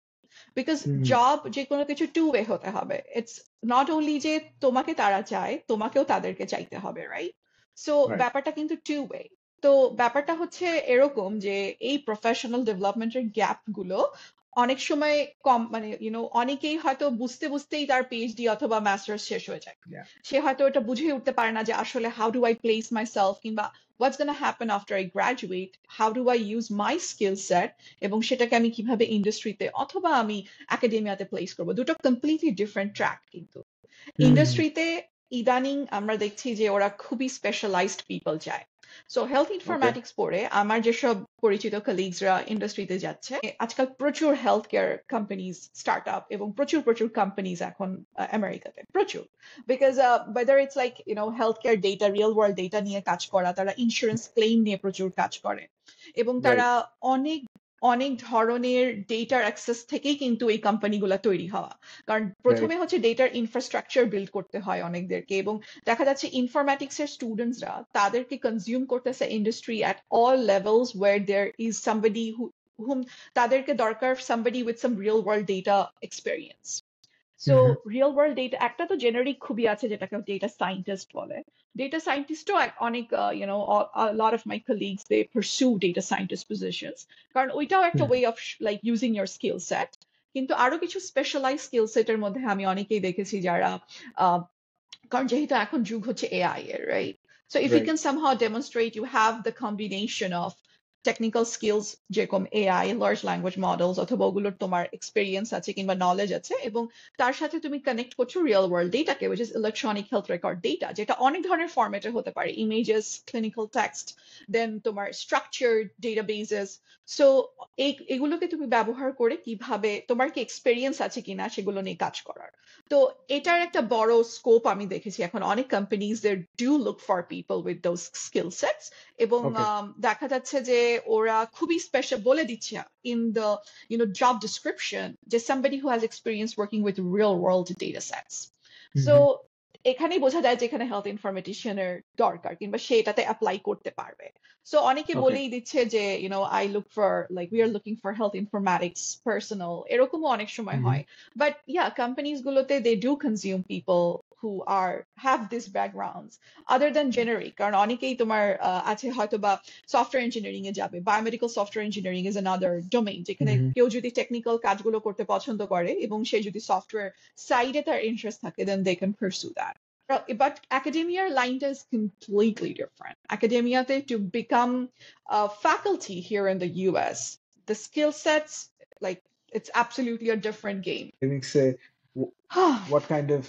[SPEAKER 2] Because
[SPEAKER 1] hmm,
[SPEAKER 2] job যে কোনো কিছু টু ওয়ে হতে হবে, ইটস নট অনলি যে তোমাকে তারা চায়, তোমাকেও তাদেরকে চাইতে হবে, রাইট? So
[SPEAKER 1] right.
[SPEAKER 2] ব্যাপারটা কিন্তু টু ওয়ে। তো ব্যাপারটা হচ্ছে এরকম যে এই প্রফেশনাল ডেভেলপমেন্টের গ্যাপ গুলো অনেক সময় কম মানে অনেকেই হয়তো বুঝতে বুঝতেই তার পিএইচডি অথবা মাস্টার্স শেষ হয়ে যায়।
[SPEAKER 1] Yeah.
[SPEAKER 2] সে হয়তো এটা বুঝে উঠতে পারে না যে আসলে how do I place myself, কিংবা what's gonna happen after I graduate, how do I use my skill set, এবং সেটাকে আমি কিভাবে ইন্ডাস্ট্রিতে অথবা আমি একাডেমিয়াতে প্লেস করবো। দুটো কমপ্লিটলি ডিফারেন্ট ট্র্যাক কিন্তু।
[SPEAKER 1] হুম।
[SPEAKER 2] ইন্ডাস্ট্রিতে ইদানিং আমরা দেখছি যে ওরা খুবই স্পেশালাইজড পিপল চায়। সো হেলথ
[SPEAKER 1] ওকে।
[SPEAKER 2] ইনফরম্যাটিক্স পড়ে আমার যেসব পরিচিত কলিগসরা ইন্ডাস্ট্রিতে যাচ্ছে, আজকাল প্রচুর health care companies start up এবং প্রচুর প্রচুর কোম্পানিজ এখন আমেরিকাতে প্রচুর, because whether it's like health care data, real world data নিয়ে কাজ করা, তারা ইন্স্যুরেন্স ক্লেম নিয়ে প্রচুর কাজ করে, এবং তারা
[SPEAKER 1] রাইট।
[SPEAKER 2] অনেক অনেক ধরনের ডেটার অ্যাক্সেস থেকেই কিন্তু এই কোম্পানিগুলো তৈরি হওয়া। কারণ
[SPEAKER 1] রাইট।
[SPEAKER 2] প্রথমে হচ্ছে ডেটার ইনফ্রাস্ট্রাকচার বিল্ড করতে হয় অনেকদেরকে, এবং দেখা যাচ্ছে ইনফরম্যাটিক্স এর স্টুডেন্টসরা তাদেরকে কনজিউম করতেছে industry at all levels where there is somebody hmm তাদেরকে দরকার, somebody with some real world data experience. So
[SPEAKER 1] hmm.
[SPEAKER 2] Real world data একটা তো জেনারিক খুবই আছে, যেটাকে ডেটা সায়েন্টিস্ট বলে। ডেটা সায়েন্টিস্টও অনেক lot of my colleagues they pursue data scientist positions, কারণ ওইটাও একটা
[SPEAKER 1] hmm.
[SPEAKER 2] Way of like using your skill set. কিন্তু আরো কিছু স্পেশালাইজ স্কিল সেটের মধ্যে আমি অনেকেই দেখেছি যারা আহ, কারণ যেহেতু এখন যুগ হচ্ছে এআই এর, right? So if you
[SPEAKER 1] right.
[SPEAKER 2] Can somehow demonstrate you have the combination of technical skills, যেরকম এআই, লার্জ ল্যাঙ্গুয়েজ মডেলস, অথবা ওগুলোর তোমার এক্সপিরিয়েন্স আছে কিংবা নলেজ আছে, এবং তার সাথে তুমি কানেক্ট করছো রিয়েল ওয়ার্ল্ড ডেটাকে, which is electronic health record data, যেটা অনেক ধরনের ফরম্যাটে হতে পারে, ইমেজেস, ক্লিনিক্যাল টেক্সট, দেন তোমার স্ট্রাকচার্ড ডেটাবেসেস। সো এগুলোকে তুমি ব্যবহার করে কিভাবে তোমার কি এক্সপিরিয়েন্স আছে কিনা সেগুলো নিয়ে কাজ করার। তো এটার একটা বড় স্কোপ আমি দেখেছি এখন অনেক companies there do look for people with those skill sets, এবং
[SPEAKER 1] ওকে।
[SPEAKER 2] দেখা যাচ্ছে যে ওরা খুবই স্পেশাল বলে দিচ্ছে ইন দ্য জব ডিসক্রিপশন যে somebody who has experience working with real world data sets.
[SPEAKER 1] Hmm.
[SPEAKER 2] So এখানেই বোঝা যায় যে এখানে হেলথ ইনফরমেটিশিয়ানের দরকার, কিংবা সে এটাতে অ্যাপ্লাই করতে পারবে। সো অনেকে
[SPEAKER 1] ওকে।
[SPEAKER 2] বলেই দিচ্ছে যে I look for like we are looking for health informatics personal, এরকমও অনেক সময়
[SPEAKER 1] হুম।
[SPEAKER 2] হয়। বাট ইয়া, কোম্পানিজ গুলোতে they do consume people who are have these backgrounds other than generic, কারণ অনেকেই তোমার আছে হয়তো বা সফটওয়্যার ইঞ্জিনিয়ারিং এ যাবে, biomedical software engineering is another domain, যেখানে
[SPEAKER 1] হুম।
[SPEAKER 2] কেউ যদি টেকনিক্যাল কাজগুলো করতে পছন্দ করে এবং সে যদি সফটওয়্যার সাইডে তার ইন্টারেস্ট থাকে, then they can pursue that. But academia line is completely different. Academia, to become a faculty here in the US, the skill sets, like, it's absolutely a different game.
[SPEAKER 1] Academics, what kind of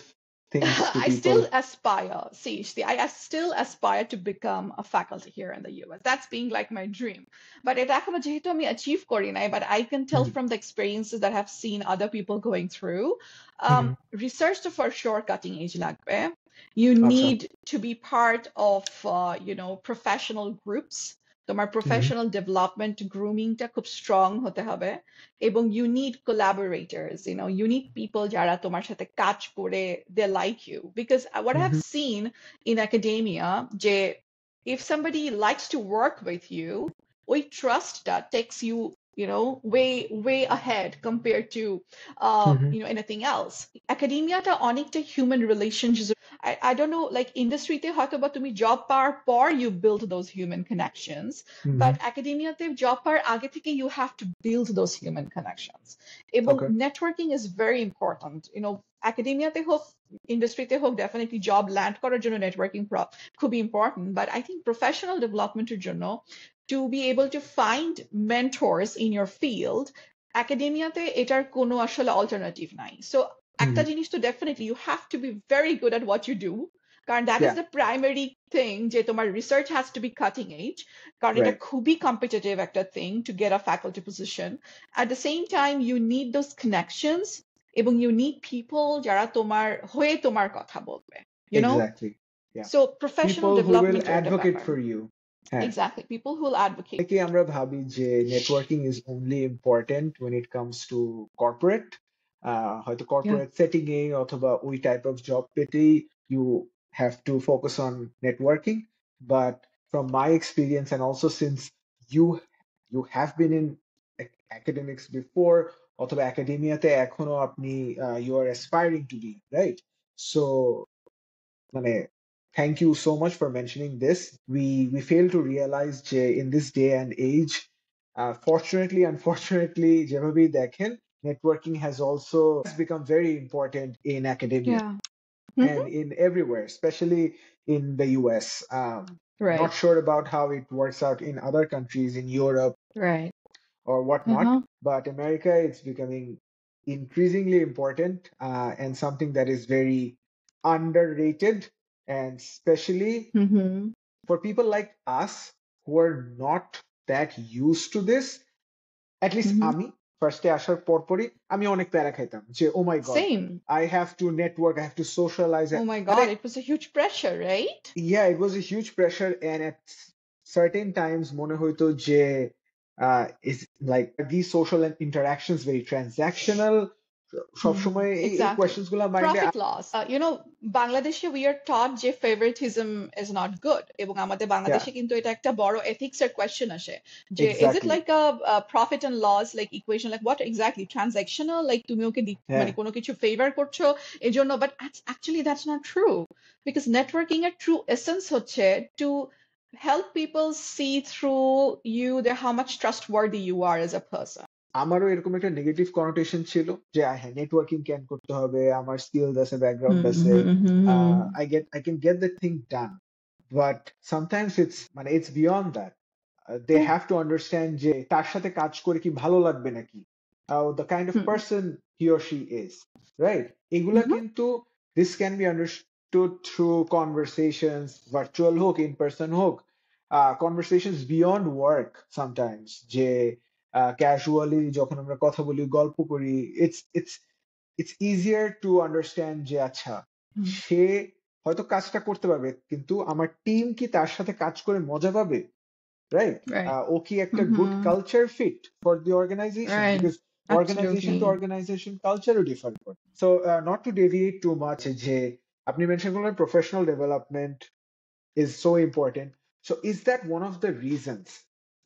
[SPEAKER 1] things do
[SPEAKER 2] I still
[SPEAKER 1] people?
[SPEAKER 2] aspire, see, I still aspire to become a faculty here in the US. That's being like my dream. But এটা এখনো যেহেতু আমি achieve করি নাই, but I can tell
[SPEAKER 1] hmm.
[SPEAKER 2] from the experiences that I've seen other people going through,
[SPEAKER 1] hmm.
[SPEAKER 2] research to for sure cutting edge লাগবে. You
[SPEAKER 1] আচ্ছা।
[SPEAKER 2] need to be part of, professional groups. তোমার
[SPEAKER 1] হুম।
[SPEAKER 2] Professional development গ্রুমিংটা খুব strong হতে হবে, এবং you need collaborators, you need people যারা তোমার সাথে কাজ করে they like you, because what I
[SPEAKER 1] hmm.
[SPEAKER 2] have seen in academia যে if somebody likes to work with you, ওই ট্রাস্টটা takes you way ahead compared to
[SPEAKER 1] hmm.
[SPEAKER 2] anything else. Academiaটা অনেকটা human relationships. I don't know, like ইন্ডাস্ট্রিতে হয়তো বা তুমি job পাওয়ার পর you build those human connections,
[SPEAKER 1] hmm.
[SPEAKER 2] but academiaতে job পাওয়ার আগে থেকে you have to build those human connections. এবং
[SPEAKER 1] ওকে।
[SPEAKER 2] networking is very important. academiaতে হোক, ইন্ডাস্ট্রিতে হোক, ডেফিনেটলি জব ল্যান্ড করার জন্য নেটওয়ার্কিং খুবই important, but I think professional ডেভেলপমেন্টের জন্য to be able to find mentors in your field, academiaতে এটার কোনো আসলে অল্টারনেটিভ নাই। So
[SPEAKER 1] hmm.
[SPEAKER 2] একটা জিনিস তো definitely you have to be very good at what you do, কারণ that is
[SPEAKER 1] Yeah.
[SPEAKER 2] The primary thing, যে তোমার research has to be cutting edge, কারণ এটা
[SPEAKER 1] Right.
[SPEAKER 2] খুবই কম্পিটিটিভ একটা thing to get a faculty position. At the same time you need those connections, এবং you need people যারা তোমার হয়ে তোমার কথা বলবে, you know.
[SPEAKER 1] Exactly. Yeah.
[SPEAKER 2] So professional
[SPEAKER 1] People who will
[SPEAKER 2] ডেভেলপমেন্টের একটা
[SPEAKER 1] advocate
[SPEAKER 2] ব্যাপার।
[SPEAKER 1] for you. হ্যাঁ।
[SPEAKER 2] Exactly, people who will advocate.
[SPEAKER 1] অনেকে আমরা ভাবি যে networking is only important when it comes to corporate, হয়তো
[SPEAKER 2] Yeah.
[SPEAKER 1] কর্পোরেট সেটিং এ অথবা ওই টাইপ অফ জব পেতেই you have to focus on networking, but from my experience and also since you you have been in academics before অথবা একাডেমিয়াতে এখনো আপনি you are aspiring to be, right? So মানে thank you so much for mentioning this. We fail to realize যে in this day and age, Fortunately, unfortunately, যেভাবেই দেখেন, networking has also become very important in academia
[SPEAKER 2] Yeah.
[SPEAKER 1] and in everywhere, especially in the US. Not
[SPEAKER 2] Right.
[SPEAKER 1] sure about how it works out in other countries in Europe
[SPEAKER 2] Right.
[SPEAKER 1] or whatnot, but America, it's becoming increasingly important and something that is very underrated, and especially for people like us who are not that used to this. At least আমি ফার্স্টে আসার পরপরই আমি অনেক প্যারা খাইতাম যে ও my god,
[SPEAKER 2] Same.
[SPEAKER 1] I have to network, I have to socialize.
[SPEAKER 2] Oh my
[SPEAKER 1] মানে
[SPEAKER 2] God, it was a huge pressure, right?
[SPEAKER 1] yeah, it was a huge pressure, and at certain times মনে হইতো যে is like these social interactions very transactional, সবসময় এই
[SPEAKER 2] Exactly.
[SPEAKER 1] Questions গুলা মাইন্ডে
[SPEAKER 2] Profit loss. বাংলাদেশে we are taught যে favoritism is not good. এবং আমাদের বাংলাদেশে কিন্তু এটা একটা বড় ethics এর question আসে। যে is it
[SPEAKER 1] exactly
[SPEAKER 2] like a profit and loss like equation, like what exactly? Transactional, like তুমি ওকে মানে কোনো কিছু favor করছো এজন্য, but actually that's not true. Because networking এর true essence হচ্ছে to help people see through you, how much trustworthy you are as a person.
[SPEAKER 1] আমারও এরকম একটা নেগেটিভ কনোটেশন ছিল যে হ্যাঁ নেটওয়ার্কিং ক্যান করতে হবে, আমার স্কিলস আছে, ব্যাকগ্রাউন্ড আছে, I can get the thing done, but sometimes it's মানে it's beyond that. They have to understand যে তার সাথে কাজ করে কি ভালো লাগবে নাকি, the kind of person he or she is, right? এগুলা কিন্তু this can be understood through conversations, virtual হোক, in person হোক, conversations beyond work sometimes, যে ক্যাজুয়ালি যখন আমরা কথা বলি, গল্প করি, it's easier to understand যে আচ্ছা সে হয়তো কাজটা করতে পারবে, কিন্তু আমার টিম কি তার সাথে কাজ করে মজা পাবে, right? ও কি একটা good culture fit for the organization,
[SPEAKER 2] Right.
[SPEAKER 1] because organization to
[SPEAKER 2] Absolutely.
[SPEAKER 1] organization culture O differ করে. So not to deviate too much, যে আপনি মেনশন করলেন professional development is so important. So is that one of the reasons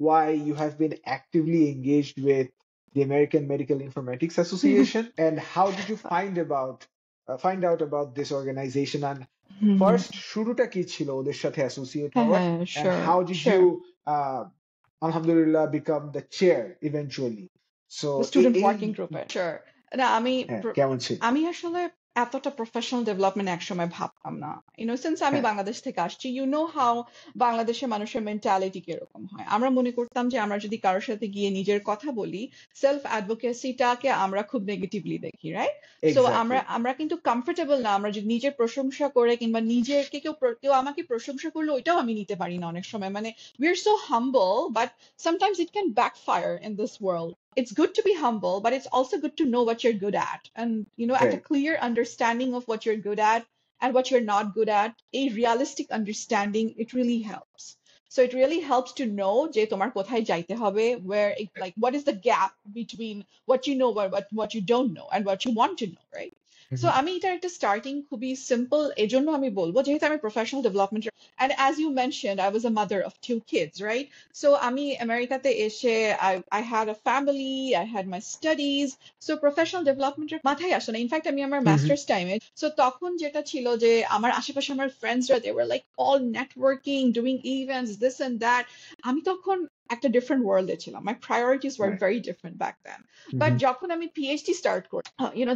[SPEAKER 1] why you have been actively engaged with the American Medical Informatics Association? And how did you find out about this organization? And first, শুরুটা কি ছিল ওদের সাথে associate হওয়ার? And how did you, alhamdulillah, become the chair eventually? So
[SPEAKER 2] the student working group sure না
[SPEAKER 1] কেমন ছিল?
[SPEAKER 2] আমি আসলে এতটা প্রফেশনাল ডেভেলপমেন্ট একসময় ভাবতাম না, সিন্স আমি বাংলাদেশ থেকে আসছি, হাউ বাংলাদেশের মানুষের মেন্টালিটি কিরকম হয়। আমরা মনে করতাম যে আমরা যদি কারোর সাথে গিয়ে নিজের কথা বলি, সেলফ অ্যাডভোকেসিটাকে আমরা খুব নেগেটিভলি দেখি, রাইট? সো আমরা কিন্তু কমফোর্টেবল না, আমরা যদি নিজের প্রশংসা করে কিংবা নিজেকে কেউ আমাকে প্রশংসা করলে ওইটাও আমি নিতে পারি না অনেক সময়, মানে we are so humble, but sometimes it can backfire in this world. It's good to be humble, but it's also good to know what you're good at. And, at a clear understanding of what you're good at and what you're not good at, a realistic understanding, it really helps. So it really helps to know যে তোমার কোথায় যাইতে হবে, where like what is the gap between what you know what you don't know and what you want to know, right? So আমি এটা একটা starting খুবই simple, এজন্য আমি বলবো যেহেতু আমি professional development, and as you mentioned I was a mother of 2 kids, right? So আমি আমেরিকাতে এসে I had a family, I had my studies, so professional development মাথায় আসে না। ইনফ্যাক্ট আমি আমার মাস্টার্স টাইমে, সো তখন যেটা ছিল যে আমার আশেপাশে আমার ফ্রেন্ডসরা they were like all networking, doing events, this and that. আমি তখন একটা ডিফারেন্ট ওয়ার্ল্ডে ছিলাম, my priorities were very different back then. But যখন আমি PhD start করি,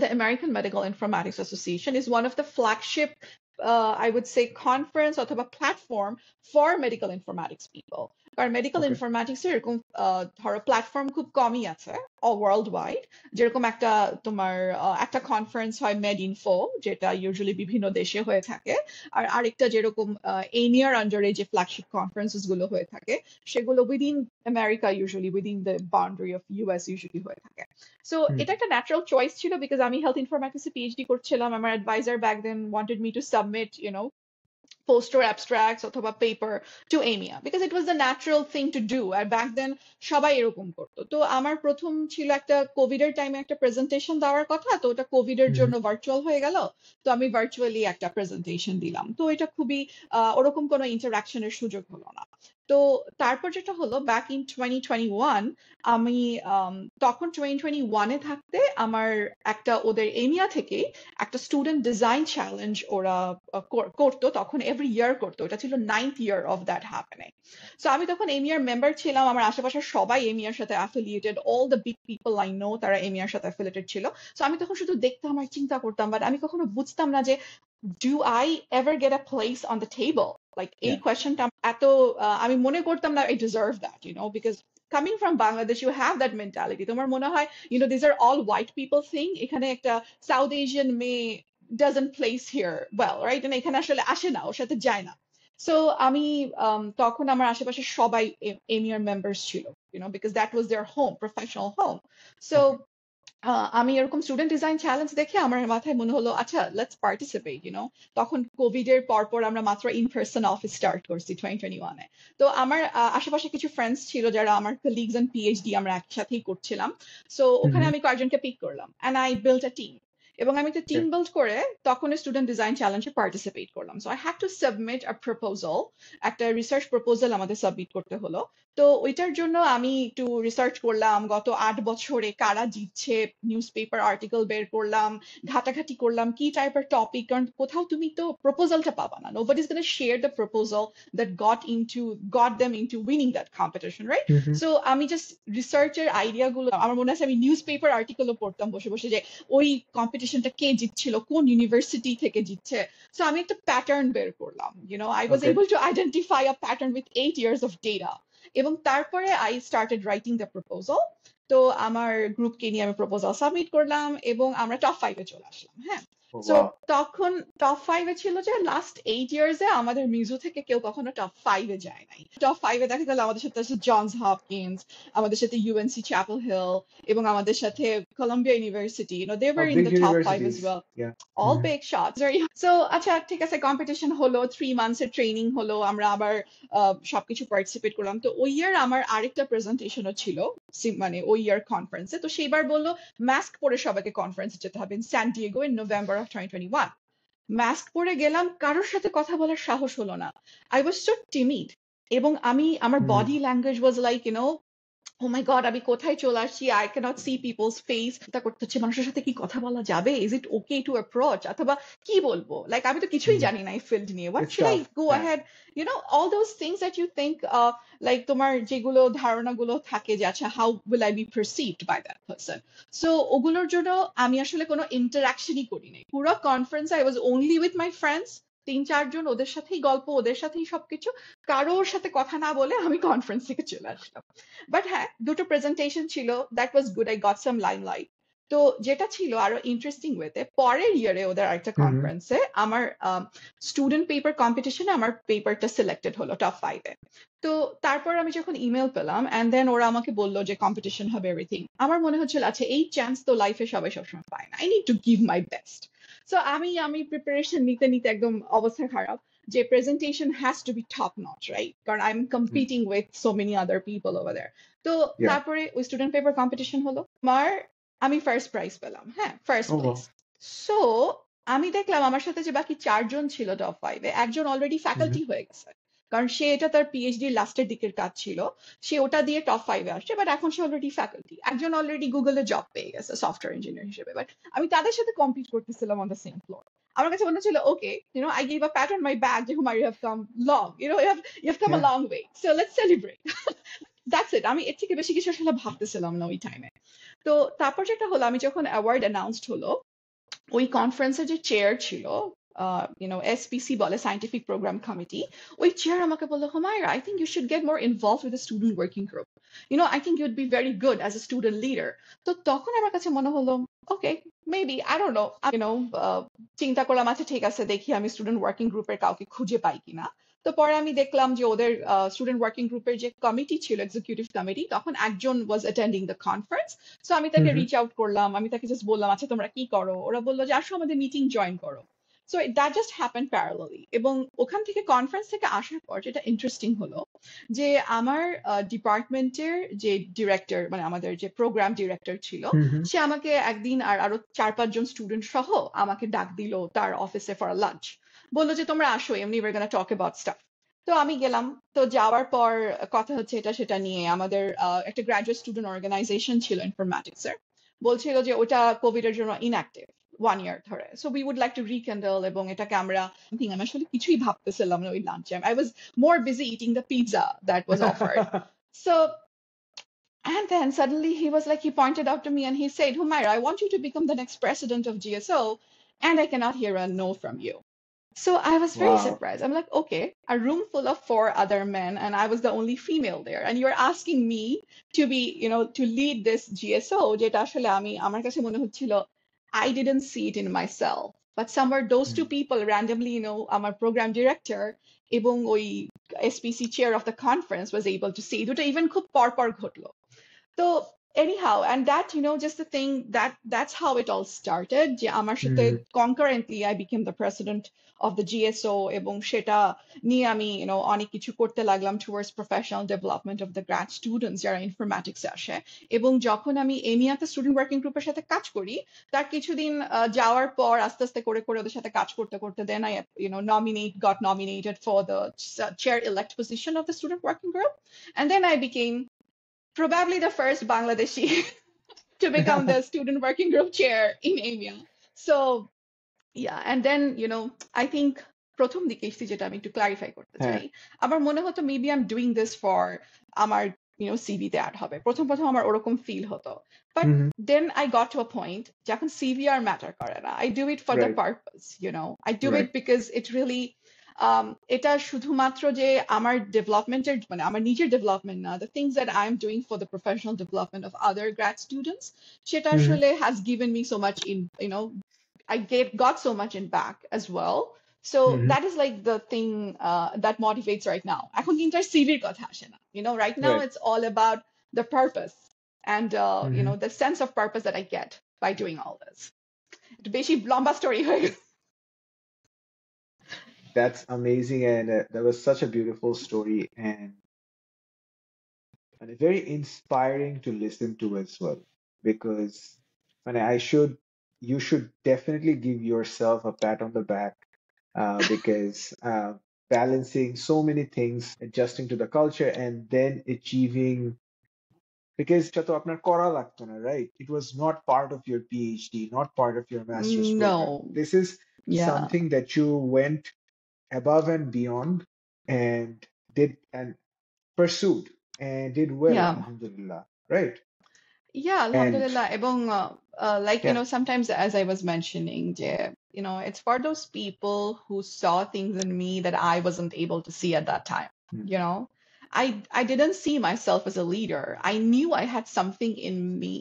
[SPEAKER 2] the American Medical Informatics Association is one of the flagship I would say conference অথবা platform for medical informatics people. কারণ মেডিকেল ইনফরম্যাটিক্স এর এরকম ধরো platform খুব কমই আছে অল ওয়ার্ল্ড ওয়াইড। যেরকম তোমার একটা কনফারেন্স হয় মেডইনফো, যেটা ইউজুয়ালি বিভিন্ন দেশে হয়ে থাকে, আর আরেকটা যেরকম এনিয়ার আন্ডারে যে ফ্ল্যাগশিপ কনফারেন্সেস গুলো হয়ে থাকে সেগুলো within America, usually within the boundary of US usually হয়ে থাকে। সো এটা একটা ন্যাচারাল চয়েস ছিল, বিকজ আমি হেলথ ইনফরম্যাটিক্সে পিএইচডি করছিলাম। আমার advisor back then wanted me to submit poster abstracts অথবা paper to AMIA, because it was the natural thing to do, আর ব্যাক দেন সবাই এরকম করতো। তো আমার প্রথম ছিল একটা কোভিড এর টাইমে একটা প্রেজেন্টেশন দেওয়ার কথা, তো ওটা কোভিড এর জন্য ভার্চুয়াল হয়ে গেল, তো আমি ভার্চুয়ালি একটা প্রেজেন্টেশন দিলাম। তো এটা খুবই ওরকম কোনো ইন্টারাকশনের সুযোগ হলো না। তো তারপর যেটা হলো ব্যাক ইন 2021 আমি তখন 2021 থাকতে আমার একটা ওদের এমিয়া থেকে একটা স্টুডেন্ট ডিজাইন চ্যালেঞ্জ ওরা করতো, তখন এভরি ইয়ার করতো, এটা ছিল 9th year of that happening. So আমি তখন এমিয়ার মেম্বার ছিলাম, আমার আশেপাশের সবাই এমিয়ার সাথে affiliated, all the big people I know তারা এমিয়ার সাথে অ্যাফিলিয়েটেড ছিল। সো আমি তখন শুধু দেখতাম আর চিন্তা করতাম, বাট আমি কখনো বুঝতাম না যে do I ever get a place on the table? Like এই
[SPEAKER 1] Yeah.
[SPEAKER 2] কোয়েশ্চেনটা এত আমি মনে করতাম না I deserve that, because coming from Bangladesh you have that mentality, তোমার মনে হয় these are all white people thing, এখানে একটা South Asian মেয়ে doesn't place here well, right? and এখানে আসলে আসে না, ওর সাথে যায় না। সো আমি তখন আমার আশেপাশে সবাই এমিয়ার মেম্বার্স ছিল, because that was their home, professional home. So
[SPEAKER 1] Okay.
[SPEAKER 2] আমি এরকম স্টুডেন্ট ডিজাইন চ্যালেঞ্জ দেখে আমার মাথায় মনে হলো আচ্ছা লেটস পার্টিসিপেট, তখন কোভিড এর পর আমরা মাত্র ইন পার্সন অফিস স্টার্ট করছি 2021-এ। তো আমার আশেপাশে কিছু ফ্রেন্ডস ছিল যারা আমার কলিগস এন্ড পিএইচডি, আমরা একসাথেই করছিলাম। সো ওখানে
[SPEAKER 1] Mm-hmm.
[SPEAKER 2] আমি কয়েকজনকে পিক করলাম and I built a team, এবং আমি একটা টিম
[SPEAKER 1] Okay.
[SPEAKER 2] বিল্ড করে তখন স্টুডেন্ট ডিজাইন চ্যালেঞ্জে পার্টিসিপেট করলাম। So I had to submit a proposal, একটা রিসার্চ প্রপোজাল আমাদের সাবমিট করতে হলো। তো ওইটার জন্য আমি একটু রিসার্চ করলাম, গত 8 বছরে কারা জিতছে, নিউজ পেপার আর্টিকেল বের করলাম, ঘাটাঘাটি করলাম কি টাইপের টপিক, কারণ কোথাও তুমি তো প্রপোজালটা পাবা না, nobody is gonna share the proposal that goat them into winning that competition, right?
[SPEAKER 1] Mm-hmm.
[SPEAKER 2] So আমি জাস্ট রিসার্চের আইডিয়াগুলো, আমার মনে আছে আমি নিউজ পেপার আর্টিকেলও পড়তাম বসে বসে যে ওই কম্পিটিশনটা কে জিতছিল, কোন ইউনিভার্সিটি থেকে জিতছে। সো আমি একটা প্যাটার্ন বের করলাম, I was
[SPEAKER 1] Okay.
[SPEAKER 2] Able to identify a pattern with 8 years of data, এবং তারপরে I started writing the proposal. তো আমার গ্রুপকে নিয়ে আমি প্রপোজাল সাবমিট করলাম এবং আমরা টপ 5-এ চলে আসলাম। হ্যাঁ,
[SPEAKER 1] Oh,
[SPEAKER 2] সো
[SPEAKER 1] wow.
[SPEAKER 2] তখন টপ 5-এ ছিল যে লাস্ট 8 ইয়ার্স এ আমাদের মিজু থেকে কেউ কখনো টপ 5-এ যায় নাই। টপ 5-এ দেখা গেল আমাদের সাথে আছে জনস হপকিন্স, আমাদের সাথে ইউএনসি চ্যাপেল হিল, এবং আমাদের সাথে Columbia university, they
[SPEAKER 1] Oh,
[SPEAKER 2] were in
[SPEAKER 1] big
[SPEAKER 2] the top 5 as
[SPEAKER 1] universities.
[SPEAKER 2] well.
[SPEAKER 1] Yeah.
[SPEAKER 2] All
[SPEAKER 1] Mm-hmm.
[SPEAKER 2] big shots. So আচ্ছা ঠিক আছে, কম্পিটিশন হলো, 3 months এর ট্রেনিং হলো, আমরা আবার সবকিছু পার্টিসিপেট করলাম। তো ওই ইয়ার আমার আরেকটা প্রেজেন্টেশনও ছিল, মানে ওই ইয়ার কনফারেন্সে। তো সেইবার বললো মাস্ক পরে সবাইকে কনফারেন্সে যেতে হবে in San Diego in November of 2021। Mask পরে গেলাম, কারোর সাথে কথা বলার সাহস হলো না, আই ওয়াজ সো টিমিড, এবং আমার
[SPEAKER 1] Mm-hmm.
[SPEAKER 2] Body language was like oh my God আমি কোথায় চলে আসছি, I can't see people's face, চিন্তা করতে হচ্ছে মানুষের সাথে কি কথা বলা যাবে, is it okay to approach, অথবা কি বলবো, লাইক আমি তো কিছুই
[SPEAKER 1] Mm-hmm.
[SPEAKER 2] জানি না এই ফিল্ড নিয়ে, what
[SPEAKER 1] It's
[SPEAKER 2] should I
[SPEAKER 1] tough.
[SPEAKER 2] Go
[SPEAKER 1] Yeah.
[SPEAKER 2] Ahead, all those things that you think, like তোমার যেগুলো ধারণাগুলো থাকে যে আচ্ছা how will I be perceived by that person. So ওগুলোর জন্য আমি আসলে কোনো ইন্টারাকশনই করি নাই পুরো conference, I was only with my friends, 3-4 জন, ওদের সাথেই গল্প, ওদের সাথেই সবকিছু, কারোর সাথে কথা না বলে আমি কনফারেন্স থেকে চলে আসলাম। বাট হ্যাঁ, দুটো প্রেজেন্টেশন ছিল, that was good, I got some limelight. তো যেটা ছিল আরো ইন্টারেস্টিং ওয়েতে, পরের ইয়ারে ওদের আরেকটা
[SPEAKER 1] Mm-hmm.
[SPEAKER 2] কনফারেন্সে আমার স্টুডেন্ট পেপার কম্পিটিশনে আমার পেপারটা সিলেক্টেড হলো টপ 5-এ। তো তারপর আমি যখন ইমেল পেলাম এন্ড দেন ওরা আমাকে বললো যে কম্পিটিশন হবে এভরিথিং, আমার মনে হচ্ছিল আচ্ছা এই চান্স তো লাইফে সবাই সবসময় পায় না, I need to give my best. So আমি প্রিপারেশন নিতে নিতে একদম অবস্থা খারাপ, যে presentation has to be top notch, right? কারণ I'm
[SPEAKER 1] Mm-hmm.
[SPEAKER 2] competing with so many other people over there. তো
[SPEAKER 1] Yeah.
[SPEAKER 2] তারপরে ওই স্টুডেন্ট পেপার কম্পিটিশন হলো, আমি ফার্স্ট প্রাইজ পেলাম, হ্যাঁ first
[SPEAKER 1] Oh,
[SPEAKER 2] place.
[SPEAKER 1] wow.
[SPEAKER 2] So আমি দেখলাম আমার সাথে যে বাকি 4 জন ছিল টপ 5-এ, একজন অলরেডি
[SPEAKER 1] Mm-hmm.
[SPEAKER 2] ফ্যাকাল্টি হয়ে গেছে, কারণ সে এটা তার পিএইচডি লাস্টের দিকের কাজ ছিল, সে ওটা দিয়ে টপ 5-এ আসছে, বাট এখন সে অলরেডি ফ্যাকাল্টি। একজন অলরেডি গুগলে জব পেয়ে গেছে সফটওয়্যার ইঞ্জিনিয়ার হিসেবে, বাট আমি তাদের সাথে কম্পিট করতেছিলাম অন দ্য সেম ফ্লোর। আমার কাছে মনে হচ্ছিল ওকে, I gave a pat on my back যে Humayun, you have come long, you have come a
[SPEAKER 1] Yeah.
[SPEAKER 2] long way, so let's celebrate. That's it, আমি এর থেকে বেশি কিছু আসলে ভাবতেছিলাম না ওই টাইমে। তো তারপর যেটা হলো, আমি যখন অ্যাওয়ার্ড অ্যানাউন্সড হলো, ওই কনফারেন্সের যে চেয়ার ছিল, এসপিসি বলে, সায়েন্টিফিক প্রোগ্রাম কমিটি, ওই চেয়ার আমাকে বললো Humaira, I think you should get more involve with the student working group, I think you'd be very good as a student leader. তো তখন আমার কাছে মনে হলো okay, maybe, I don't know, চিন্তা করলাম আচ্ছা ঠিক আছে, দেখি আমি স্টুডেন্ট ওয়ার্কিং গ্রুপের কাউকে খুঁজে পাই কিনা। তো পরে আমি দেখলাম যে ওদের স্টুডেন্ট ওয়ার্কিং গ্রুপের যে কমিটি ছিল, এক্সিকিউটিভ কমিটি, তখন একজন ওয়াজ অ্যাটেন্ডিং দ্য কনফারেন্স। সো আমি তাকে
[SPEAKER 1] Mm-hmm.
[SPEAKER 2] রিচ আউট করলাম, আমি তাকে জাস্ট বললাম আচ্ছা তোমরা কি করো, ওরা বললো যে আসো আমাদের মিটিং জয়েন করো। So that just happen parallelly. এবং ওখান থেকে কনফারেন্স থেকে আসার পর যেটা ইন্টারেস্টিং হলো, যে আমার ডিপার্টমেন্টের যে ডিরেক্টর, মানে আমাদের যে প্রোগ্রাম ডিরেক্টর ছিল,
[SPEAKER 1] Mm-hmm.
[SPEAKER 2] সে আমাকে একদিন আর আরো 4-5 জন স্টুডেন্ট সহ আমাকে ডাক দিল তার অফিসে ফর লাঞ্চ, বললো যে তোমরা আসো, এমনি we're gonna talk about stuff। তো আমি গেলাম। তো যাওয়ার পর কথা হচ্ছে এটা সেটা নিয়ে আমাদের একটা গ্রাজুয়েট স্টুডেন্ট অর্গানাইজেশন ছিল ইনফরম্যাটিক্স এর, বলছিল যে ওটা কোভিড এর জন্য ইনঅ্যাক্টিভ 1 ইয়ার ধরে, so we would like to rekindle, এবং এটাকে আমরা আমি আসলে কিছুই ভাবতেছিলাম না ওই লাঞ্চে, I was more busy eating the pizza that was offered. So and then suddenly he was like, he pointed out to me and he said, Humaira, I want you to become the next president of GSO, and I cannot hear a no from you. So I was very
[SPEAKER 1] Wow.
[SPEAKER 2] surprised. I'm like, okay, a room full of 4 other men, and I was the only female there. And you're asking me to be, to lead this GSO, যেটা আসলে আমার কাছে মনে হচ্ছিল, I didn't see it in myself. But somewhere those two
[SPEAKER 1] Hmm.
[SPEAKER 2] people randomly, আমার program director এবং ওই SPC chair of the conference was able to see. দুটো even খুব পরপর ঘটলো। So anyhow, and that, just the thing that's how it all started. যে আমার সাথে
[SPEAKER 1] Hmm.
[SPEAKER 2] concurrently I became the president of the GSO, এবং সেটা নিয়ে আমি অনেক কিছু করতে লাগলাম towards professional development of the grad students যারা ইনফরম্যাটিক্স আসে। এবং যখন আমি এমিয়াতে স্টুডেন্ট ওয়ার্কিং গ্রুপের সাথে কাজ করি, তার কিছুদিন যাওয়ার পর আস্তে আস্তে করে করে ওদের সাথে কাজ করতে করতে then I got nominated for the chair elect position of the student working group, and then I became probably the first Bangladeshi to become the student working group chair in EMEA. So yeah, and then I think প্রথম দিকে এসেছি, যেটা আমি একটু clarify করতে
[SPEAKER 1] হ্যাঁ।
[SPEAKER 2] চাই, আমার মনে হতো maybe I am doing this for আমার সিভিতে অ্যাড হবে, প্রথম প্রথম আমার ওরকম ফিল হতো। But
[SPEAKER 1] Mhm.
[SPEAKER 2] Then I got to a point যখন সিভি আর ম্যাটার করে না, I do it for the
[SPEAKER 1] Right.
[SPEAKER 2] Purpose, I do it
[SPEAKER 1] Right.
[SPEAKER 2] Because it really এটা শুধুমাত্র যে আমার ডেভেলপমেন্টের মানে আমার নিজের ডেভেলপমেন্ট না, the things that I am doing for the professional development of other grad students, সেটা
[SPEAKER 1] Mhm.
[SPEAKER 2] আসলে has given me so much in I got so much in back as well. So
[SPEAKER 1] Mhm.
[SPEAKER 2] that is like the thing that motivates right now. এখন কিন্তু আর সিভির কথা আসে না, right now
[SPEAKER 1] Right.
[SPEAKER 2] it's all about the purpose and
[SPEAKER 1] Mhm.
[SPEAKER 2] the sense of purpose that I get by doing all this. একটু বেশি লম্বা story হয়ে গেছে।
[SPEAKER 1] That's amazing, and that was such a beautiful story, and very inspiring to listen to as well. Because when you should definitely give yourself a pat on the back, because balancing so many things, adjusting to the culture, and then achieving. Because এটা তো আপনার করা লাগতো না, right? It was not part of your PhD, not part of your master's program.
[SPEAKER 2] No.
[SPEAKER 1] This is
[SPEAKER 2] Yeah.
[SPEAKER 1] something that you went above and beyond and did and pursued and did well,
[SPEAKER 2] Yeah.
[SPEAKER 1] alhamdulillah, right?
[SPEAKER 2] Yeah,
[SPEAKER 1] And
[SPEAKER 2] alhamdulillah. এবং like
[SPEAKER 1] yeah.
[SPEAKER 2] sometimes as I was mentioning, যে it's for those people who saw things in me that I wasn't able to see at that time.
[SPEAKER 1] Mm.
[SPEAKER 2] You know, I didn't see myself as a leader. I knew I had something in me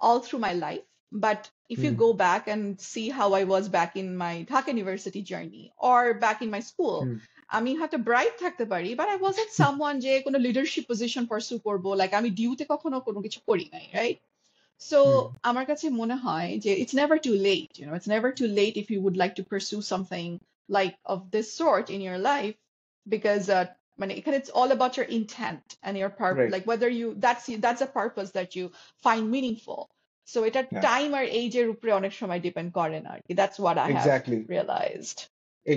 [SPEAKER 2] all through my life. But if you
[SPEAKER 1] Mm.
[SPEAKER 2] go back and see how I was back in my Dhaka University journey or back in my school,
[SPEAKER 1] Mm.
[SPEAKER 2] আমি হয়তো bright থাকতে পারি, but I wasn't someone যে কোনো leadership position পারসু করবো, like আমি ডিউতে কখনো কোনো কিছু করি নাই, রাইট? So
[SPEAKER 1] Mm.
[SPEAKER 2] আমার কাছে মনে হয় যে it's never too late, it's never too late if you would like to pursue something like of this sort in your life, because মানে এখানে it's all about your intent and your
[SPEAKER 1] Right.
[SPEAKER 2] Like whether you that's a purpose that you find meaningful. So এটা
[SPEAKER 1] Yeah.
[SPEAKER 2] Time আর এজের উপরে অনেক সময় depend করে না আর কি, that's what I have
[SPEAKER 1] Exactly.
[SPEAKER 2] Realised.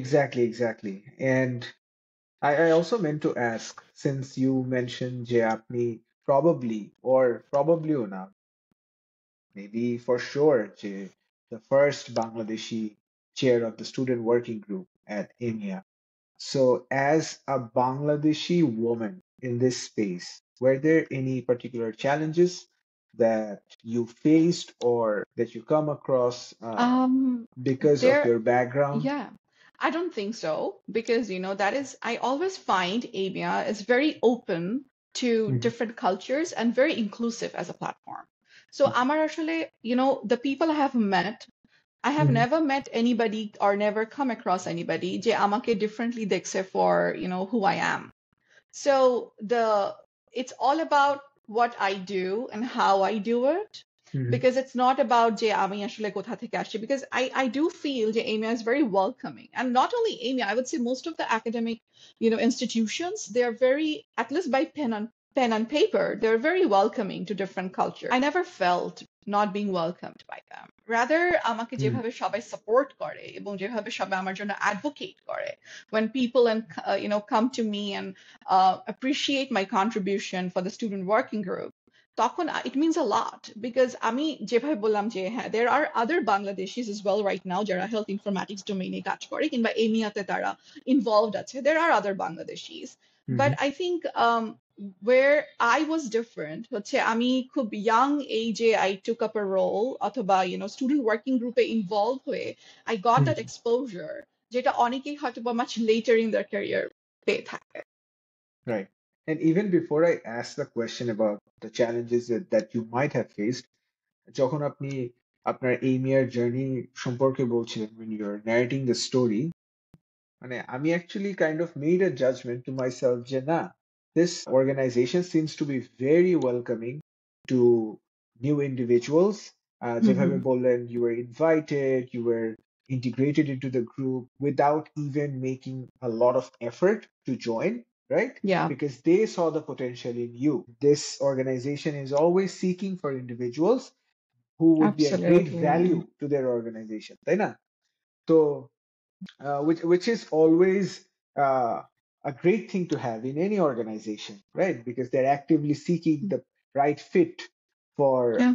[SPEAKER 1] Exactly. And I also meant to ask, since you mentioned যে আপনি probably or not, maybe for sure, যে the first Bangladeshi chair of the student working group at EMEA. So, as a Bangladeshi woman in this space, were there any particular challenges that you faced or that you come across
[SPEAKER 2] Um,
[SPEAKER 1] because of
[SPEAKER 2] there,
[SPEAKER 1] your background?
[SPEAKER 2] yeah, I don't think so, because that is, I always find AMIA is very open to
[SPEAKER 1] Mhm.
[SPEAKER 2] different cultures and very inclusive as a platform. So আমার আসলে, the people I have met, I have
[SPEAKER 1] Mhm.
[SPEAKER 2] never met anybody or never come across anybody যে আমাকে differently দেখছে for, who I am. So it's all about what I do and how I do it,
[SPEAKER 1] Mhm.
[SPEAKER 2] because it's not about যে আমি আসলে কোথা থেকে আসছি, because I do feel যে AMIA is very welcoming, and not only AMIA, I would say most of the academic institutions, they are very, at least by pen pen and paper, they're very welcoming to different cultures. I never felt not being welcomed by them. Rather, আমাকে
[SPEAKER 1] হুম
[SPEAKER 2] যেভাবে সবাই support করে এবং যেভাবে সবাই আমার জন্য advocate করে, when people and come to me and appreciate my contribution for the student working group, তখন it means a lot because আমি যেভাবে বললাম যে হ্যাঁ there are other Bangladeshis as well right now যারা health informatics domain এ কাজ করে কিংবা এমিয়াতে তারা involved আছে. There are other Bangladeshis,
[SPEAKER 1] hmm
[SPEAKER 2] but I think where I was different হচ্ছে আমি খুব young age I took up a role অথবা student working group এ involved হয়ে I got
[SPEAKER 1] hmm
[SPEAKER 2] that exposure যেটা অনেকেই হয়তো বা much later in their career পেয়ে থাকে.
[SPEAKER 1] right. And even before I ask the question about the challenges that you might have faced, যখন আপনি আপনার এইমিয়ার জার্নি সম্পর্কে বলছিলেন when you're narrating the story, মানে আমি actually kind of made a judgment to myself যে না, this organization seems to be very welcoming to new individuals. যেভাবে
[SPEAKER 2] Mhm.
[SPEAKER 1] বললেন, you were invited, you were integrated into the group without even making a lot of effort to join, right?
[SPEAKER 2] Yeah,
[SPEAKER 1] Because they saw the potential in you. This organization is always seeking for individuals who would be a great value
[SPEAKER 2] absolutely.
[SPEAKER 1] to their organization, তাই না? তো which is always a great thing to have in any organization, right? Because they're actively seeking the right fit for
[SPEAKER 2] Yeah.